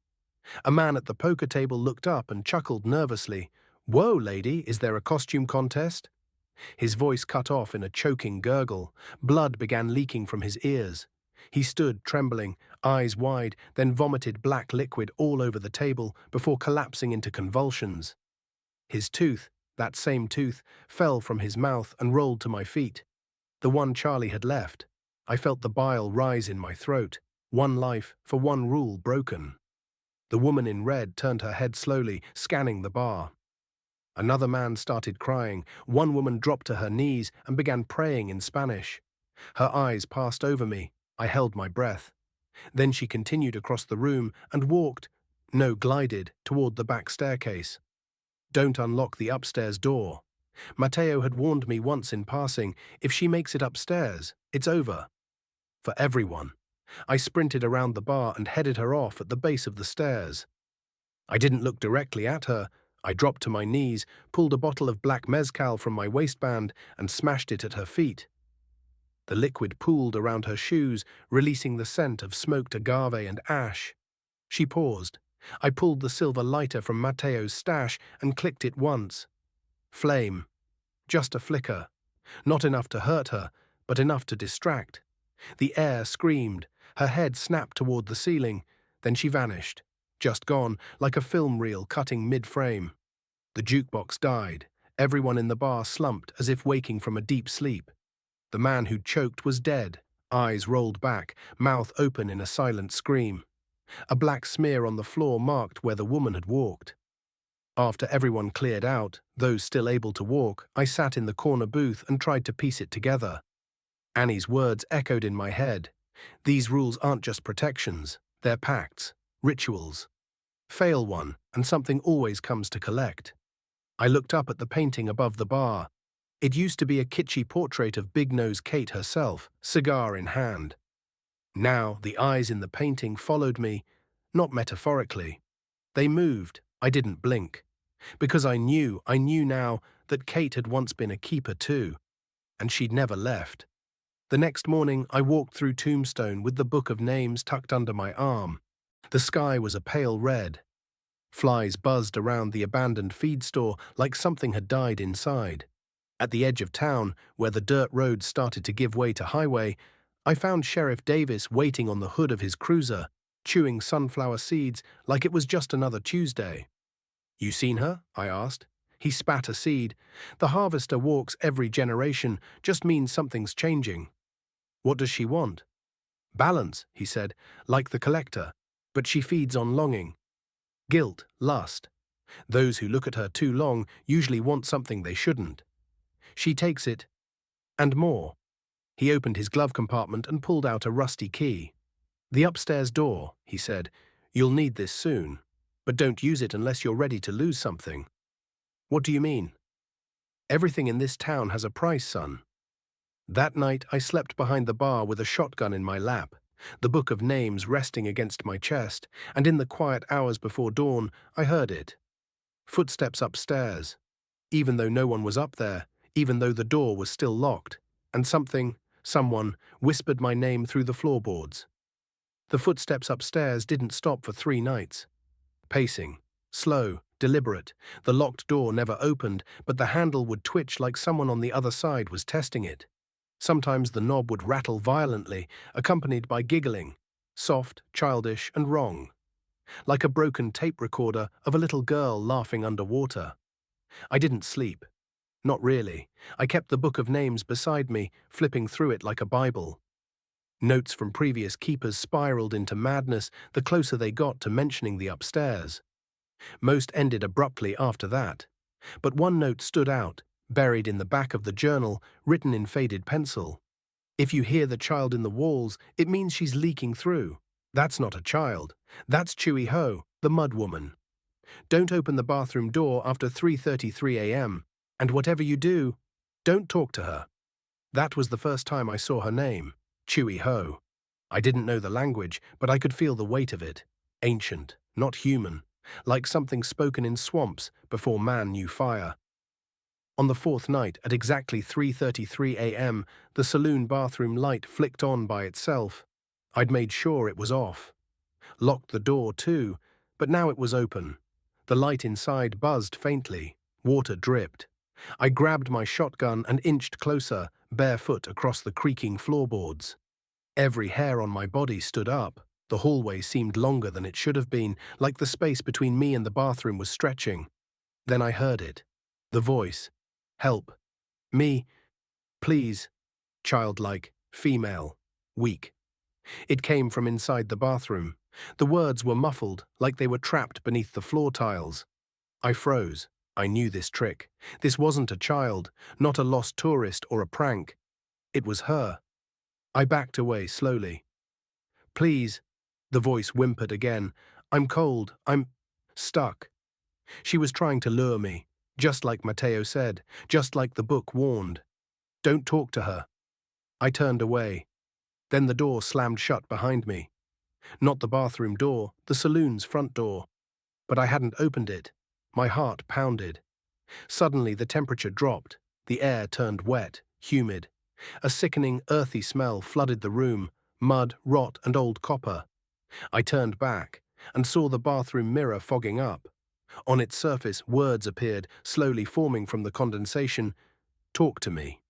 A man at the poker table looked up and chuckled nervously. "Whoa, lady, is there a costume contest?" His voice cut off in a choking gurgle. Blood began leaking from his ears. He stood trembling, eyes wide, then vomited black liquid all over the table before collapsing into convulsions. His tooth, that same tooth, fell from his mouth and rolled to my feet. The one Charlie had left. I felt the bile rise in my throat. One life for one rule broken. The woman in red turned her head slowly, scanning the bar. Another man started crying. One woman dropped to her knees and began praying in Spanish. Her eyes passed over me. I held my breath. Then she continued across the room and walked, no, glided, toward the back staircase. Don't unlock the upstairs door. Mateo had warned me once in passing, if she makes it upstairs, it's over. For everyone. I sprinted around the bar and headed her off at the base of the stairs. I didn't look directly at her. I dropped to my knees, pulled a bottle of black mezcal from my waistband, and smashed it at her feet. The liquid pooled around her shoes, releasing the scent of smoked agave and ash. She paused. I pulled the silver lighter from Mateo's stash and clicked it once. Flame. Just a flicker. Not enough to hurt her, but enough to distract. The air screamed. Her head snapped toward the ceiling. Then she vanished. Just gone, like a film reel cutting mid-frame. The jukebox died. Everyone in the bar slumped as if waking from a deep sleep. The man who'd choked was dead, eyes rolled back, mouth open in a silent scream. A black smear on the floor marked where the woman had walked. After everyone cleared out, those still able to walk, I sat in the corner booth and tried to piece it together. Annie's words echoed in my head. These rules aren't just protections, they're pacts, rituals. Fail one, and something always comes to collect. I looked up at the painting above the bar. It used to be a kitschy portrait of Big Nose Kate herself, cigar in hand. Now, the eyes in the painting followed me, not metaphorically. They moved. I didn't blink. Because I knew now that Kate had once been a keeper too, and she'd never left. The next morning, I walked through Tombstone with the book of names tucked under my arm. The sky was a pale red. Flies buzzed around the abandoned feed store like something had died inside. At the edge of town, where the dirt roads started to give way to highway, I found Sheriff Davis waiting on the hood of his cruiser, chewing sunflower seeds like it was just another Tuesday. "You seen her?" I asked. He spat a seed. "The harvester walks every generation, just means something's changing." "What does she want?" "Balance," he said, "like the collector. But she feeds on longing. Guilt, lust. Those who look at her too long usually want something they shouldn't. She takes it, and more." He opened his glove compartment and pulled out a rusty key. "The upstairs door," he said. "You'll need this soon. But don't use it unless you're ready to lose something." "What do you mean?" Everything in this town has a price, son. That night, I slept behind the bar with a shotgun in my lap, the book of names resting against my chest, and in the quiet hours before dawn, I heard it. Footsteps upstairs, even though no one was up there, even though the door was still locked, and someone, whispered my name through the floorboards. The footsteps upstairs didn't stop for 3 nights. Pacing, slow, deliberate, the locked door never opened, but the handle would twitch like someone on the other side was testing it. Sometimes the knob would rattle violently, accompanied by giggling, soft, childish, and wrong, like a broken tape recorder of a little girl laughing underwater. I didn't sleep. Not really. I kept the book of names beside me, flipping through it like a Bible. Notes from previous keepers spiraled into madness the closer they got to mentioning the upstairs. Most ended abruptly after that. But one note stood out, buried in the back of the journal, written in faded pencil. If you hear the child in the walls, it means she's leaking through. That's not a child. That's Chewy Ho, the mud woman. Don't open the bathroom door after 3:33 a.m. And whatever you do, don't talk to her. That was the first time I saw her name, Chewy Ho. I didn't know the language, but I could feel the weight of it. Ancient, not human, like something spoken in swamps before man knew fire. On the 4th night, at exactly 3:33 a.m., the saloon bathroom light flicked on by itself. I'd made sure it was off. Locked the door too, but now it was open. The light inside buzzed faintly. Water dripped. I grabbed my shotgun and inched closer, barefoot across the creaking floorboards. Every hair on my body stood up. The hallway seemed longer than it should have been, like the space between me and the bathroom was stretching. Then I heard it. The voice. Help. Me. Please. Childlike. Female. Weak. It came from inside the bathroom. The words were muffled, like they were trapped beneath the floor tiles. I froze. I knew this trick. This wasn't a child, not a lost tourist or a prank. It was her. I backed away slowly. Please, the voice whimpered again. I'm cold. I'm stuck. She was trying to lure me, just like Matteo said, just like the book warned. Don't talk to her. I turned away. Then the door slammed shut behind me. Not the bathroom door, the saloon's front door. But I hadn't opened it. My heart pounded. Suddenly the temperature dropped. The air turned wet, humid. A sickening, earthy smell flooded the room, mud, rot, and old copper. I turned back and saw the bathroom mirror fogging up. On its surface, words appeared, slowly forming from the condensation. Talk to me.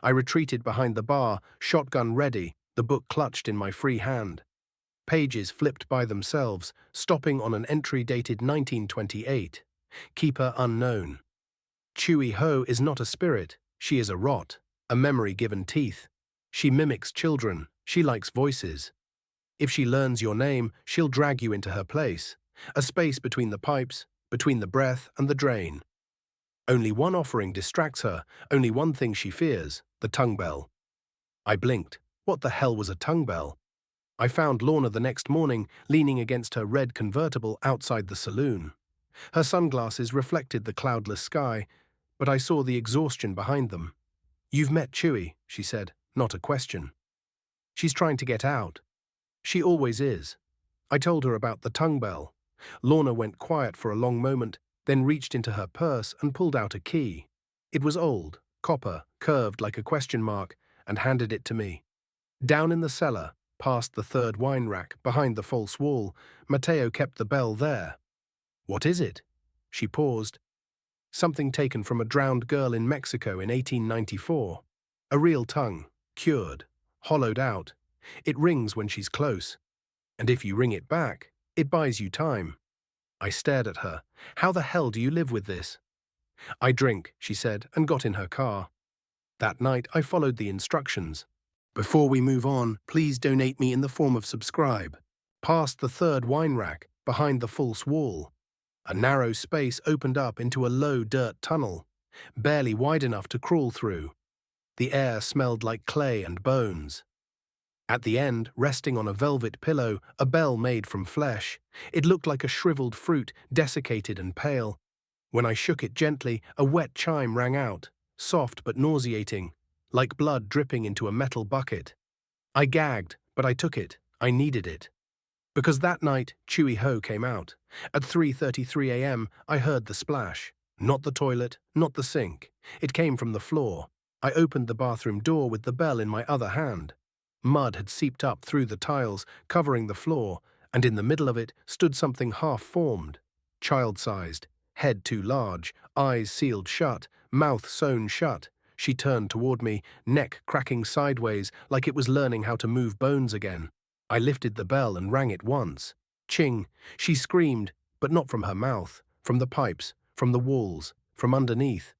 I retreated behind the bar, shotgun ready, the book clutched in my free hand. Pages flipped by themselves, stopping on an entry dated 1928. Keeper unknown. Chewy Ho is not a spirit, she is a rot, a memory given teeth. She mimics children, she likes voices. If she learns your name, she'll drag you into her place, a space between the pipes, between the breath and the drain. Only one offering distracts her, only one thing she fears, the tongue bell. I blinked. What the hell was a tongue bell? I found Lorna the next morning, leaning against her red convertible outside the saloon. Her sunglasses reflected the cloudless sky, but I saw the exhaustion behind them. You've met Chewy, she said, not a question. She's trying to get out. She always is. I told her about the tongue bell. Lorna went quiet for a long moment, then reached into her purse and pulled out a key. It was old, copper, curved like a question mark, and handed it to me. Down in the cellar, past the 3rd wine rack, behind the false wall, Matteo kept the bell there. What is it? She paused. Something taken from a drowned girl in Mexico in 1894. A real tongue, cured, hollowed out. It rings when she's close. And if you ring it back, it buys you time. I stared at her. How the hell do you live with this? I drink, she said, and got in her car. That night, I followed the instructions. Before we move on, please donate me in the form of subscribe. Past the 3rd wine rack, behind the false wall. A narrow space opened up into a low dirt tunnel, barely wide enough to crawl through. The air smelled like clay and bones. At the end, resting on a velvet pillow, a bell made from flesh. It looked like a shriveled fruit, desiccated and pale. When I shook it gently, a wet chime rang out, soft but nauseating, like blood dripping into a metal bucket. I gagged, but I took it. I needed it. Because that night, Chewy Ho came out. At 3:33 a.m., I heard the splash. Not the toilet, not the sink. It came from the floor. I opened the bathroom door with the bell in my other hand. Mud had seeped up through the tiles, covering the floor, and in the middle of it stood something half-formed, child-sized, head too large, eyes sealed shut, mouth sewn shut. She turned toward me, neck cracking sideways like it was learning how to move bones again. I lifted the bell and rang it once. Ching! She screamed, but not from her mouth, from the pipes, from the walls, from underneath.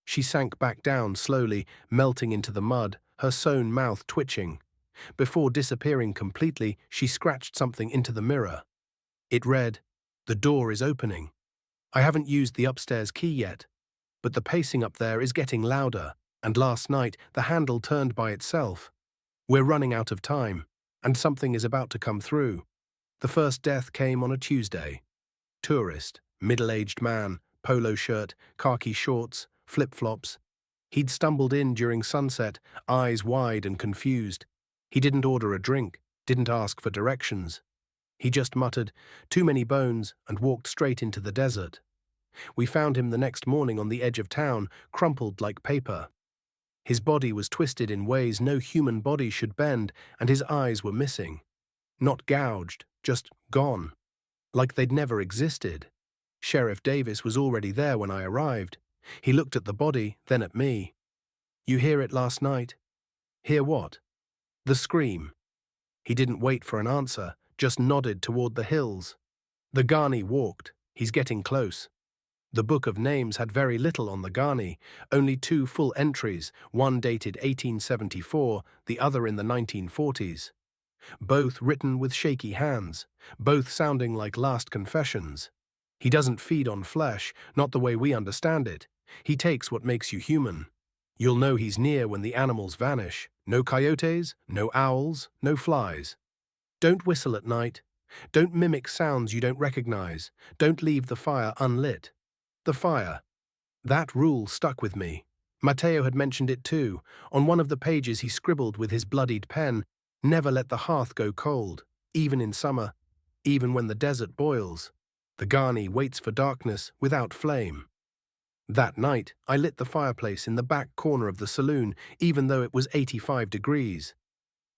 She sank back down slowly, melting into the mud, her sewn mouth twitching. Before disappearing completely, she scratched something into the mirror. It read, "The door is opening." I haven't used the upstairs key yet, but the pacing up there is getting louder, and last night the handle turned by itself. We're running out of time, and something is about to come through. The first death came on a Tuesday. Tourist, middle-aged man, polo shirt, khaki shorts, flip-flops. He'd stumbled in during sunset, eyes wide and confused. He didn't order a drink, didn't ask for directions. He just muttered, "Too many bones," and walked straight into the desert. We found him the next morning on the edge of town, crumpled like paper. His body was twisted in ways no human body should bend, and his eyes were missing. Not gouged, just gone. Like they'd never existed. Sheriff Davis was already there when I arrived. He looked at the body, then at me. "You hear it last night?" "Hear what?" "The scream." He didn't wait for an answer, just nodded toward the hills. The Ghani walked. He's getting close. The Book of Names had very little on the Ghani, only 2 full entries, one dated 1874, the other in the 1940s. Both written with shaky hands, both sounding like last confessions. He doesn't feed on flesh, not the way we understand it. He takes what makes you human. You'll know he's near when the animals vanish. No coyotes, no owls, no flies. Don't whistle at night. Don't mimic sounds you don't recognize. Don't leave the fire unlit. The fire. That rule stuck with me. Matteo had mentioned it too. On one of the pages he scribbled with his bloodied pen, "Never let the hearth go cold, even in summer, even when the desert boils. The Ghani waits for darkness without flame." That night, I lit the fireplace in the back corner of the saloon, even though it was 85 degrees.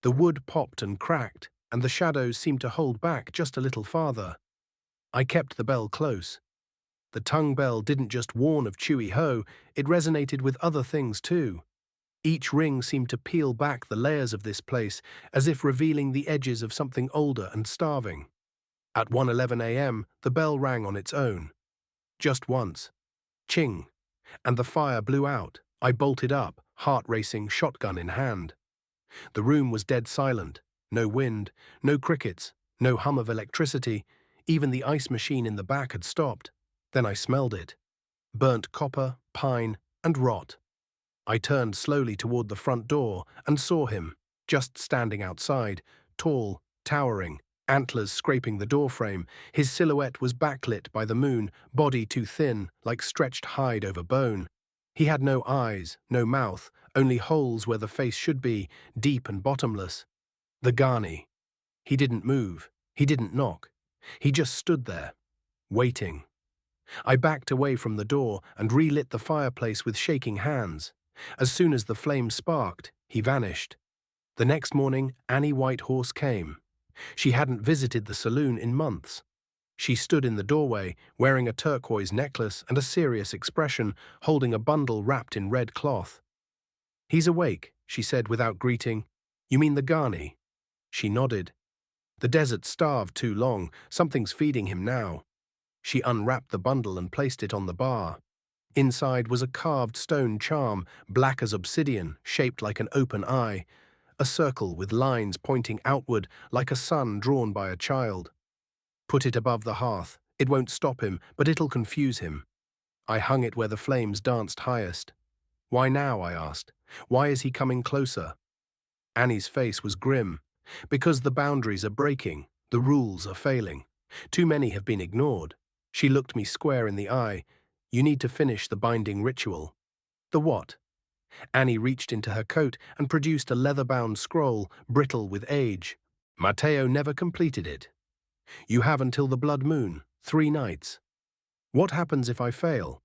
The wood popped and cracked, and the shadows seemed to hold back just a little farther. I kept the bell close. The tongue bell didn't just warn of Chewy Ho, it resonated with other things too. Each ring seemed to peel back the layers of this place, as if revealing the edges of something older and starving. At 1:11 a.m., the bell rang on its own. Just once. Ching. And the fire blew out. I bolted up, heart racing, shotgun in hand. The room was dead silent. No wind, no crickets, no hum of electricity. Even the ice machine in the back had stopped. Then I smelled it. Burnt copper, pine, and rot. I turned slowly toward the front door and saw him, just standing outside, tall, towering, antlers scraping the doorframe. His silhouette was backlit by the moon, body too thin, like stretched hide over bone. He had no eyes, no mouth, only holes where the face should be, deep and bottomless. The Ghani. He didn't move. He didn't knock. He just stood there, waiting. I backed away from the door and relit the fireplace with shaking hands. As soon as the flame sparked, he vanished. The next morning, Annie Whitehorse came. She hadn't visited the saloon in months. She stood in the doorway, wearing a turquoise necklace and a serious expression, holding a bundle wrapped in red cloth. "He's awake," she said without greeting. "You mean the Ghani?" She nodded. "The desert starved too long. Something's feeding him now." She unwrapped the bundle and placed it on the bar. Inside was a carved stone charm, black as obsidian, shaped like an open eye, a circle with lines pointing outward like a sun drawn by a child. "Put it above the hearth. It won't stop him, but it'll confuse him." I hung it where the flames danced highest. "Why now?" I asked. "Why is he coming closer?" Annie's face was grim. "Because the boundaries are breaking, the rules are failing. Too many have been ignored." She looked me square in the eye. You need to finish the binding ritual. The what? Annie reached into her coat and produced a leather-bound scroll, brittle with age. Matteo never completed it. You have until the blood moon, 3 nights. What happens if I fail?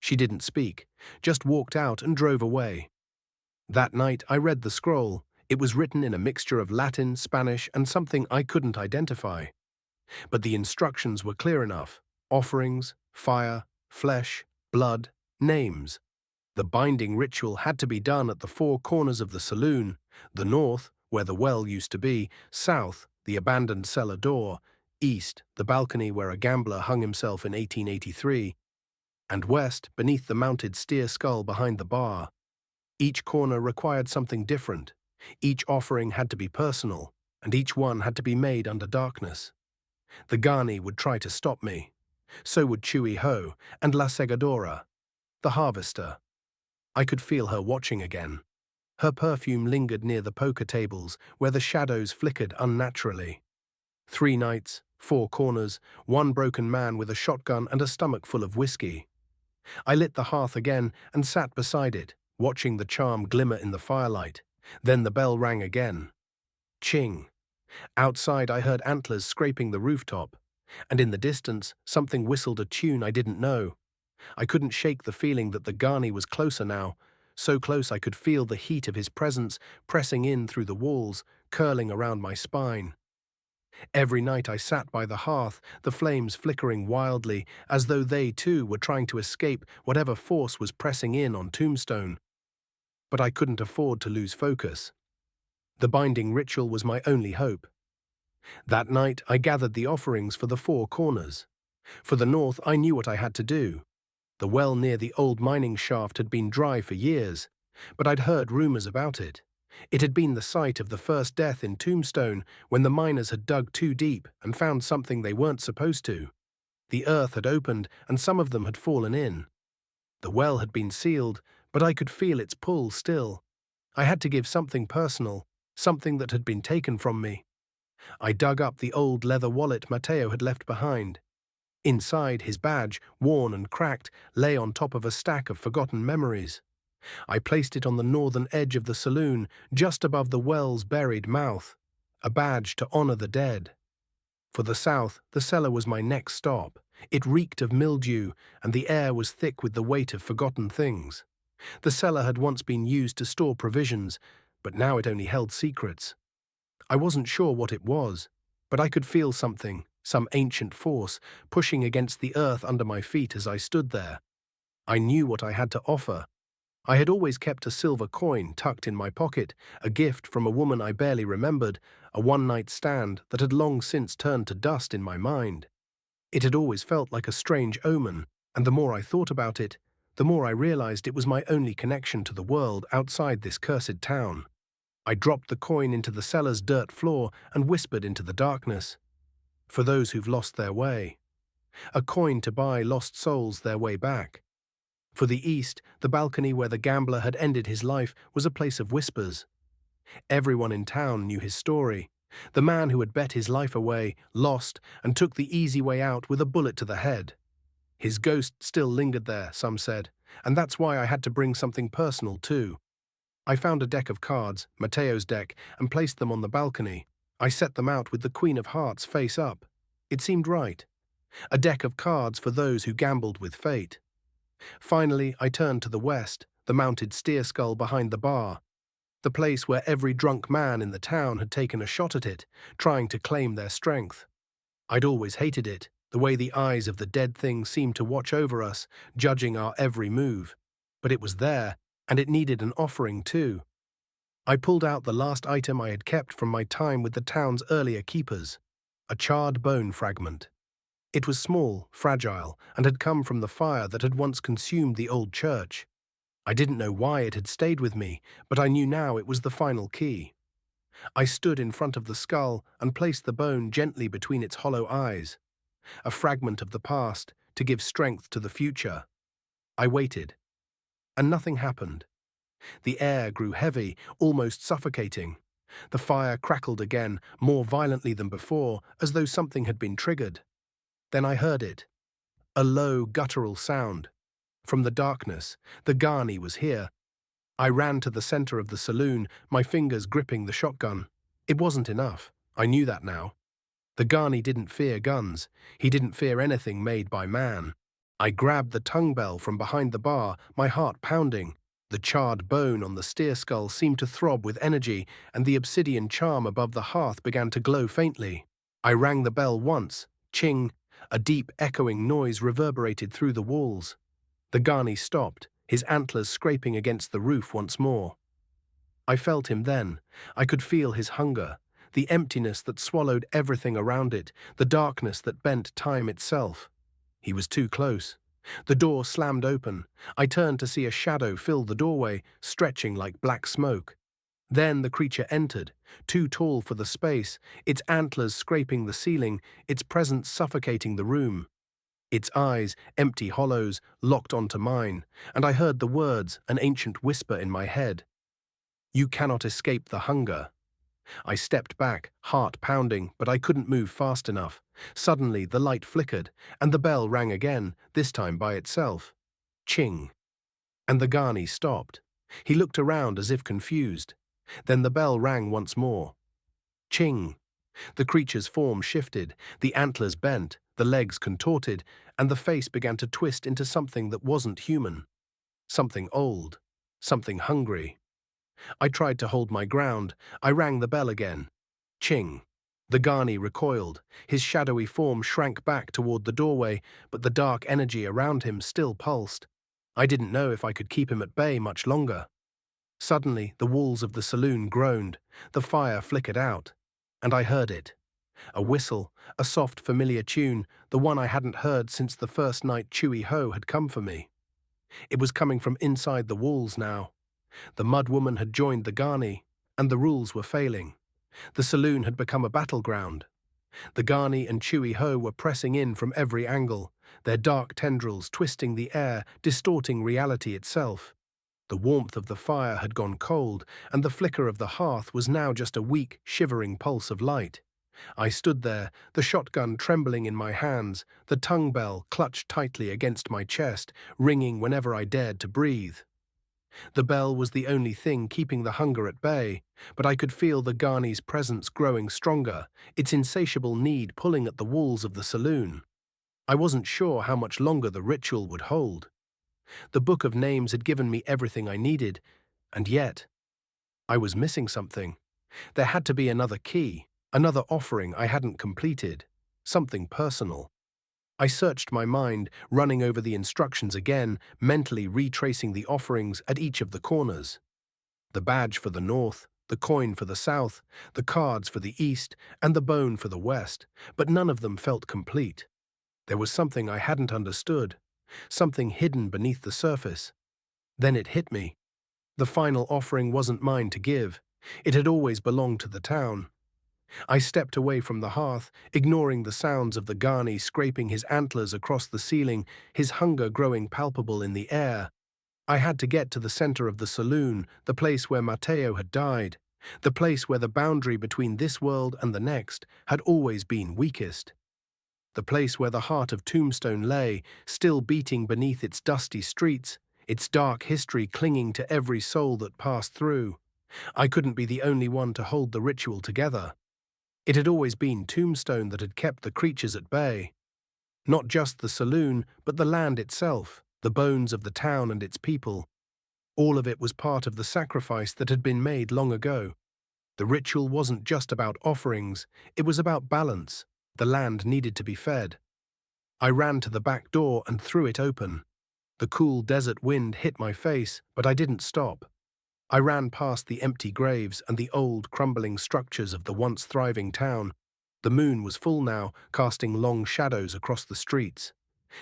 She didn't speak, just walked out and drove away. That night I read the scroll. It was written in a mixture of Latin, Spanish, and something I couldn't identify. But the instructions were clear enough. Offerings, fire, flesh, blood, names. The binding ritual had to be done at the 4 corners of the saloon: the north, where the well used to be; south, the abandoned cellar door; east, the balcony where a gambler hung himself in 1883; and west, beneath the mounted steer skull behind the bar. Each corner required something different. Each offering had to be personal, and each one had to be made under darkness. The Gani would try to stop me. So would Chui Ho and La Segadora, the harvester. I could feel her watching again. Her perfume lingered near the poker tables, where the shadows flickered unnaturally. 3 nights, 4 corners, 1 broken man with a shotgun and a stomach full of whiskey. I lit the hearth again and sat beside it, watching the charm glimmer in the firelight. Then the bell rang again. Ching. Outside I heard antlers scraping the rooftop, and in the distance something whistled a tune I didn't know. I couldn't shake the feeling that the Gani was closer now, so close I could feel the heat of his presence pressing in through the walls, curling around my spine. Every night I sat by the hearth, the flames flickering wildly, as though they too were trying to escape whatever force was pressing in on Tombstone. But I couldn't afford to lose focus. The binding ritual was my only hope. That night I gathered the offerings for the 4 corners. For the north I knew what I had to do. The well near the old mining shaft had been dry for years, but I'd heard rumors about it. It had been the site of the first death in Tombstone, when the miners had dug too deep and found something they weren't supposed to. The earth had opened and some of them had fallen in. The well had been sealed, but I could feel its pull still. I had to give something personal, something that had been taken from me. I dug up the old leather wallet Matteo had left behind. Inside, his badge, worn and cracked, lay on top of a stack of forgotten memories. I placed it on the northern edge of the saloon, just above the well's buried mouth, a badge to honor the dead. For the south, the cellar was my next stop. It reeked of mildew, and the air was thick with the weight of forgotten things. The cellar had once been used to store provisions, but now it only held secrets. I wasn't sure what it was, but I could feel something, some ancient force, pushing against the earth under my feet as I stood there. I knew what I had to offer. I had always kept a silver coin tucked in my pocket, a gift from a woman I barely remembered, a one-night stand that had long since turned to dust in my mind. It had always felt like a strange omen, and the more I thought about it, the more I realized it was my only connection to the world outside this cursed town. I dropped the coin into the cellar's dirt floor and whispered into the darkness. For those who've lost their way. A coin to buy lost souls their way back. For the east, the balcony where the gambler had ended his life was a place of whispers. Everyone in town knew his story. The man who had bet his life away, lost, and took the easy way out with a bullet to the head. His ghost still lingered there, some said, and that's why I had to bring something personal too. I found a deck of cards, Matteo's deck, and placed them on the balcony. I set them out with the Queen of Hearts face up. It seemed right. A deck of cards for those who gambled with fate. Finally, I turned to the west, the mounted steer skull behind the bar. The place where every drunk man in the town had taken a shot at it, trying to claim their strength. I'd always hated it, the way the eyes of the dead thing seemed to watch over us, judging our every move. But it was there, and it needed an offering too. I pulled out the last item I had kept from my time with the town's earlier keepers, a charred bone fragment. It was small, fragile, and had come from the fire that had once consumed the old church. I didn't know why it had stayed with me, but I knew now it was the final key. I stood in front of the skull and placed the bone gently between its hollow eyes, a fragment of the past to give strength to the future. I waited, and nothing happened. The air grew heavy, almost suffocating. The fire crackled again, more violently than before, as though something had been triggered. Then I heard it. A low, guttural sound, From the darkness, the Ghani was here. I ran to the center of the saloon, my fingers gripping the shotgun. It wasn't enough. I knew that now. The Ghani didn't fear guns. He didn't fear anything made by man. I grabbed the tongue bell from behind the bar, my heart pounding. The charred bone on the steer skull seemed to throb with energy, and the obsidian charm above the hearth began to glow faintly. I rang the bell once. Ching! A deep, echoing noise reverberated through the walls. The Ghani stopped, his antlers scraping against the roof once more. I felt him then. I could feel his hunger, the emptiness that swallowed everything around it, the darkness that bent time itself. He was too close. The door slammed open. I turned to see a shadow fill the doorway, stretching like black smoke. Then the creature entered, too tall for the space, its antlers scraping the ceiling, its presence suffocating the room. Its eyes, empty hollows, locked onto mine, and I heard the words, an ancient whisper in my head. "You cannot escape the hunger." I stepped back, heart pounding, but I couldn't move fast enough. Suddenly, the light flickered, and the bell rang again, this time by itself. Ching! And the Ghani stopped. He looked around as if confused. Then the bell rang once more. Ching! The creature's form shifted, the antlers bent, the legs contorted, and the face began to twist into something that wasn't human. Something old. Something hungry. I tried to hold my ground. I rang the bell again. Ching! The Ghani recoiled. His shadowy form shrank back toward the doorway, but the dark energy around him still pulsed. I didn't know if I could keep him at bay much longer. Suddenly, the walls of the saloon groaned. The fire flickered out. And I heard it. A whistle, a soft, familiar tune, the one I hadn't heard since the first night Chewy Ho had come for me. It was coming from inside the walls now. The mud woman had joined the Ghani, and the rules were failing. The saloon had become a battleground. The Ghani and Chewy Ho were pressing in from every angle, their dark tendrils twisting the air, distorting reality itself. The warmth of the fire had gone cold, and the flicker of the hearth was now just a weak, shivering pulse of light. I stood there, the shotgun trembling in my hands, the tongue bell clutched tightly against my chest, ringing whenever I dared to breathe. The bell was the only thing keeping the hunger at bay, but I could feel the Ghani's presence growing stronger, its insatiable need pulling at the walls of the saloon. I wasn't sure how much longer the ritual would hold. The Book of Names had given me everything I needed, and yet I was missing something. There had to be another key, another offering I hadn't completed, something personal. I searched my mind, running over the instructions again, mentally retracing the offerings at each of the corners. The badge for the north, the coin for the south, the cards for the east, and the bone for the west, but none of them felt complete. There was something I hadn't understood, something hidden beneath the surface. Then it hit me. The final offering wasn't mine to give. It had always belonged to the town. I stepped away from the hearth, ignoring the sounds of the Ghani scraping his antlers across the ceiling, his hunger growing palpable in the air. I had to get to the center of the saloon, the place where Mateo had died, the place where the boundary between this world and the next had always been weakest. The place where the heart of Tombstone lay, still beating beneath its dusty streets, its dark history clinging to every soul that passed through. I couldn't be the only one to hold the ritual together. It had always been Tombstone that had kept the creatures at bay. Not just the saloon, but the land itself, the bones of the town and its people. All of it was part of the sacrifice that had been made long ago. The ritual wasn't just about offerings, it was about balance. The land needed to be fed. I ran to the back door and threw it open. The cool desert wind hit my face, but I didn't stop. I ran past the empty graves and the old, crumbling structures of the once thriving town. The moon was full now, casting long shadows across the streets.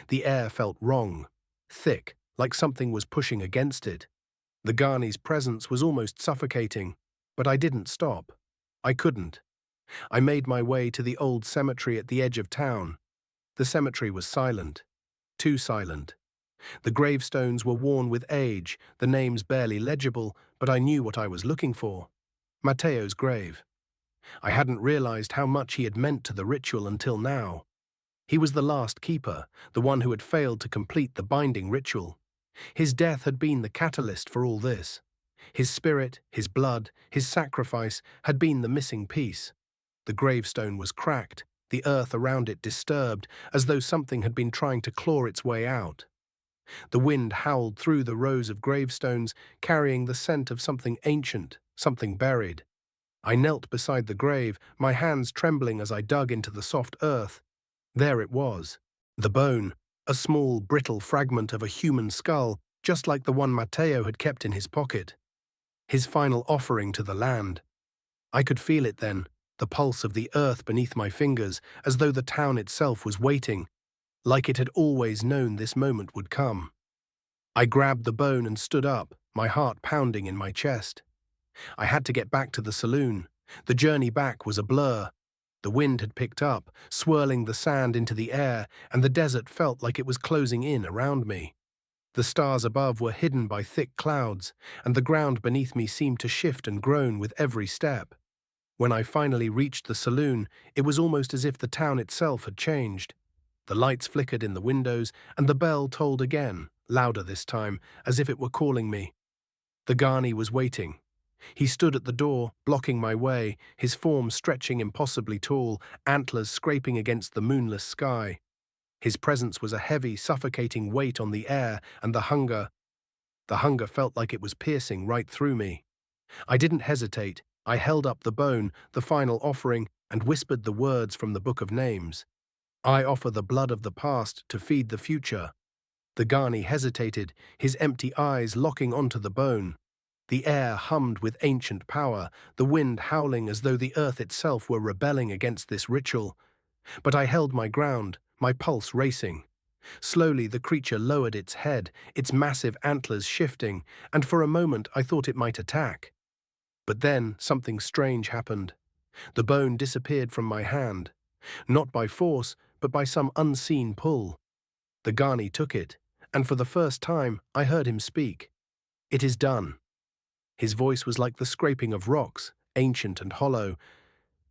The air felt wrong, thick, like something was pushing against it. The Ghani's presence was almost suffocating, but I didn't stop. I couldn't. I made my way to the old cemetery at the edge of town. The cemetery was silent, too silent. The gravestones were worn with age, the names barely legible, but I knew what I was looking for. Mateo's grave. I hadn't realized how much he had meant to the ritual until now. He was the last keeper, the one who had failed to complete the binding ritual. His death had been the catalyst for all this. His spirit, his blood, his sacrifice had been the missing piece. The gravestone was cracked, the earth around it disturbed, as though something had been trying to claw its way out. The wind howled through the rows of gravestones, carrying the scent of something ancient, something buried. I knelt beside the grave, my hands trembling as I dug into the soft earth. There it was. The bone, a small, brittle fragment of a human skull, just like the one Matteo had kept in his pocket. His final offering to the land. I could feel it then, the pulse of the earth beneath my fingers, as though the town itself was waiting, like it had always known this moment would come. I grabbed the bone and stood up, my heart pounding in my chest. I had to get back to the saloon. The journey back was a blur. The wind had picked up, swirling the sand into the air, and the desert felt like it was closing in around me. The stars above were hidden by thick clouds, and the ground beneath me seemed to shift and groan with every step. When I finally reached the saloon, it was almost as if the town itself had changed. The lights flickered in the windows, and the bell tolled again, louder this time, as if it were calling me. The Ghani was waiting. He stood at the door, blocking my way, his form stretching impossibly tall, antlers scraping against the moonless sky. His presence was a heavy, suffocating weight on the air, and the hunger felt like it was piercing right through me. I didn't hesitate. I held up the bone, the final offering, and whispered the words from the Book of Names. I offer the blood of the past to feed the future. The Ghani hesitated, his empty eyes locking onto the bone. The air hummed with ancient power, the wind howling as though the earth itself were rebelling against this ritual. But I held my ground, my pulse racing. Slowly the creature lowered its head, its massive antlers shifting, and for a moment I thought it might attack. But then something strange happened. The bone disappeared from my hand, not by force, but by some unseen pull. The Ghani took it, and for the first time I heard him speak. "It is done." His voice was like the scraping of rocks, ancient and hollow,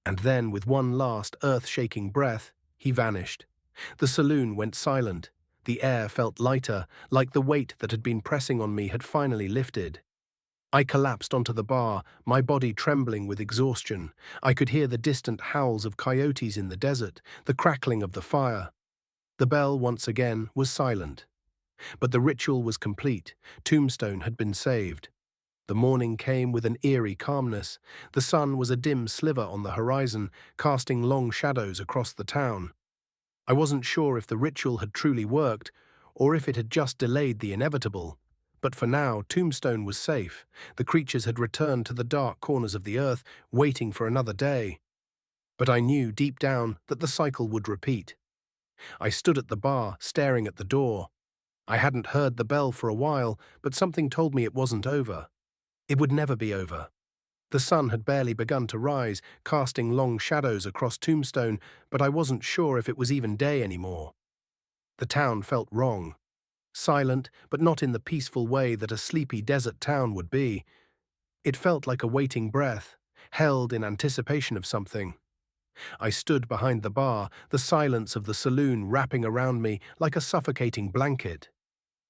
and then, with one last earth-shaking breath, he vanished. The saloon went silent. The air felt lighter, like the weight that had been pressing on me had finally lifted. I collapsed onto the bar, my body trembling with exhaustion. I could hear the distant howls of coyotes in the desert, the crackling of the fire. The bell, once again, was silent. But the ritual was complete. Tombstone had been saved. The morning came with an eerie calmness. The sun was a dim sliver on the horizon, casting long shadows across the town. I wasn't sure if the ritual had truly worked, or if it had just delayed the inevitable. But for now, Tombstone was safe. The creatures had returned to the dark corners of the earth, waiting for another day. But I knew deep down that the cycle would repeat. I stood at the bar, staring at the door. I hadn't heard the bell for a while, but something told me it wasn't over. It would never be over. The sun had barely begun to rise, casting long shadows across Tombstone, but I wasn't sure if it was even day anymore. The town felt wrong. Silent, but not in the peaceful way that a sleepy desert town would be. It felt like a waiting breath, held in anticipation of something. I stood behind the bar, the silence of the saloon wrapping around me like a suffocating blanket.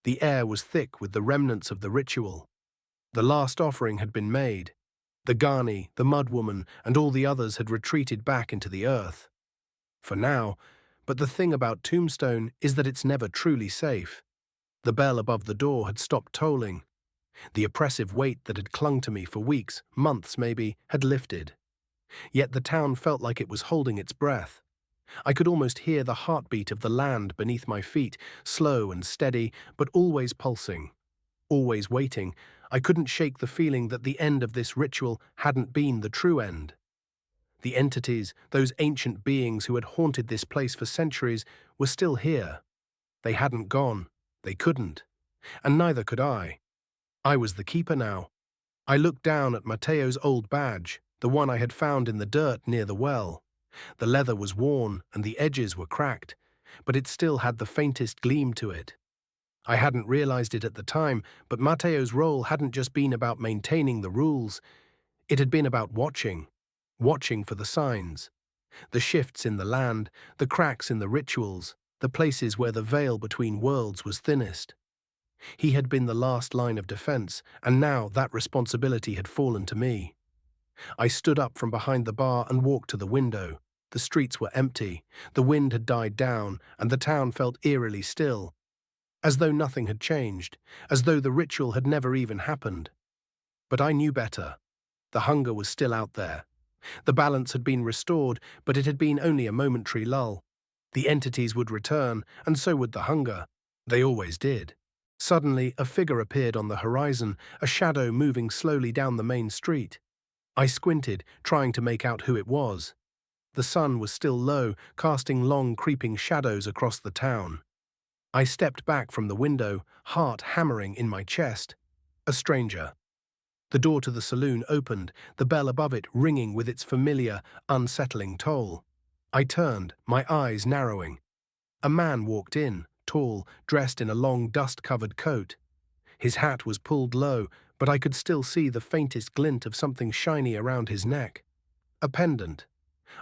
The air was thick with the remnants of the ritual. The last offering had been made. The Ghani, the Mud Woman, and all the others had retreated back into the earth. For now, but the thing about Tombstone is that it's never truly safe. The bell above the door had stopped tolling. The oppressive weight that had clung to me for weeks, months maybe, had lifted. Yet the town felt like it was holding its breath. I could almost hear the heartbeat of the land beneath my feet, slow and steady, but always pulsing. Always waiting. I couldn't shake the feeling that the end of this ritual hadn't been the true end. The entities, those ancient beings who had haunted this place for centuries, were still here. They hadn't gone. They couldn't. And neither could I. I was the keeper now. I looked down at Matteo's old badge, the one I had found in the dirt near the well. The leather was worn and the edges were cracked, but it still had the faintest gleam to it. I hadn't realized it at the time, but Matteo's role hadn't just been about maintaining the rules. It had been about watching for the signs. The shifts in the land, the cracks in the rituals, the places where the veil between worlds was thinnest. He had been the last line of defense, and now that responsibility had fallen to me. I stood up from behind the bar and walked to the window. The streets were empty, the wind had died down, and the town felt eerily still, as though nothing had changed, as though the ritual had never even happened. But I knew better. The hunger was still out there. The balance had been restored, but it had been only a momentary lull. The entities would return, and so would the hunger. They always did. Suddenly, a figure appeared on the horizon, a shadow moving slowly down the main street. I squinted, trying to make out who it was. The sun was still low, casting long, creeping shadows across the town. I stepped back from the window, heart hammering in my chest. A stranger. The door to the saloon opened, the bell above it ringing with its familiar, unsettling toll. I turned, my eyes narrowing. A man walked in, tall, dressed in a long, dust-covered coat. His hat was pulled low, but I could still see the faintest glint of something shiny around his neck. A pendant.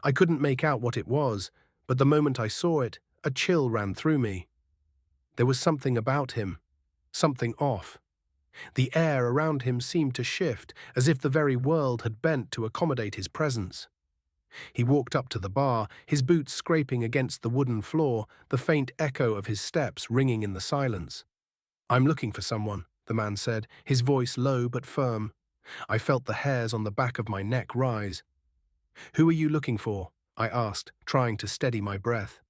I couldn't make out what it was, but the moment I saw it, a chill ran through me. There was something about him, something off. The air around him seemed to shift, as if the very world had bent to accommodate his presence. He walked up to the bar, his boots scraping against the wooden floor, the faint echo of his steps ringing in the silence. "I'm looking for someone," the man said, his voice low but firm. I felt the hairs on the back of my neck rise. "Who are you looking for?" I asked, trying to steady my breath.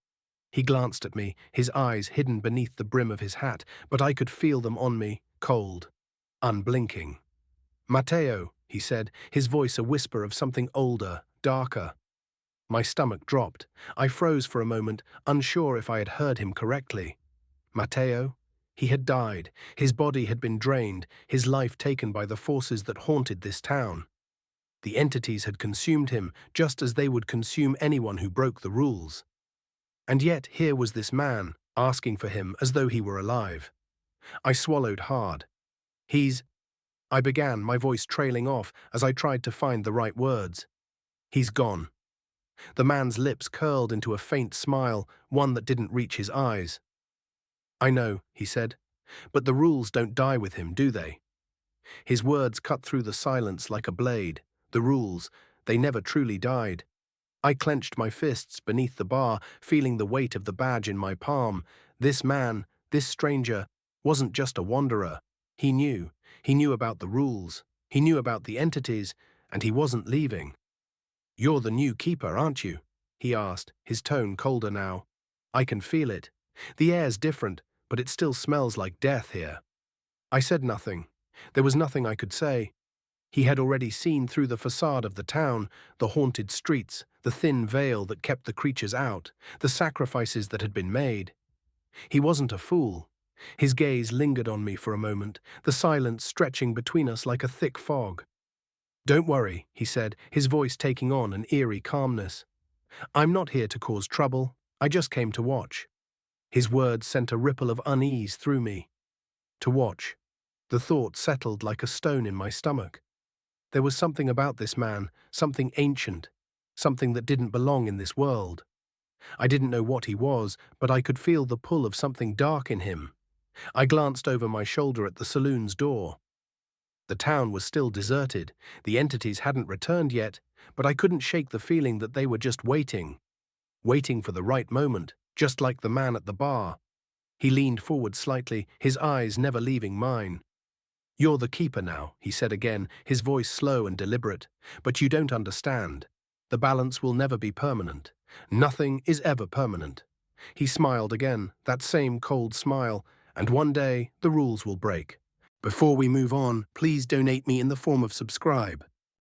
He glanced at me, his eyes hidden beneath the brim of his hat, but I could feel them on me, cold, unblinking. "Matteo," he said, his voice a whisper of something older, darker. My stomach dropped. I froze for a moment, unsure if I had heard him correctly. Matteo? He had died. His body had been drained, his life taken by the forces that haunted this town. The entities had consumed him, just as they would consume anyone who broke the rules. And yet here was this man, asking for him as though he were alive. I swallowed hard. I began, my voice trailing off as I tried to find the right words. "He's gone." The man's lips curled into a faint smile, one that didn't reach his eyes. "I know," he said, "but the rules don't die with him, do they?" His words cut through the silence like a blade. The rules, they never truly died. I clenched my fists beneath the bar, feeling the weight of the badge in my palm. This man, this stranger, wasn't just a wanderer. He knew. He knew about the rules. He knew about the entities, and he wasn't leaving. "You're the new keeper, aren't you?" he asked, his tone colder now. "I can feel it. The air's different, but it still smells like death here." I said nothing. There was nothing I could say. He had already seen through the facade of the town, the haunted streets, the thin veil that kept the creatures out, the sacrifices that had been made. He wasn't a fool. His gaze lingered on me for a moment, the silence stretching between us like a thick fog. "Don't worry," he said, his voice taking on an eerie calmness. "I'm not here to cause trouble. I just came to watch." His words sent a ripple of unease through me. To watch. The thought settled like a stone in my stomach. There was something about this man, something ancient, something that didn't belong in this world. I didn't know what he was, but I could feel the pull of something dark in him. I glanced over my shoulder at the saloon's door. The town was still deserted. The entities hadn't returned yet, but I couldn't shake the feeling that they were just waiting for the right moment, just like the man at the bar. He leaned forward slightly, his eyes never leaving mine. "You're the keeper now," he said again, his voice slow and deliberate. "But you don't understand. The balance will never be permanent. Nothing is ever permanent." He smiled again, that same cold smile, "and one day the rules will break. Before we move on, please donate me in the form of subscribe.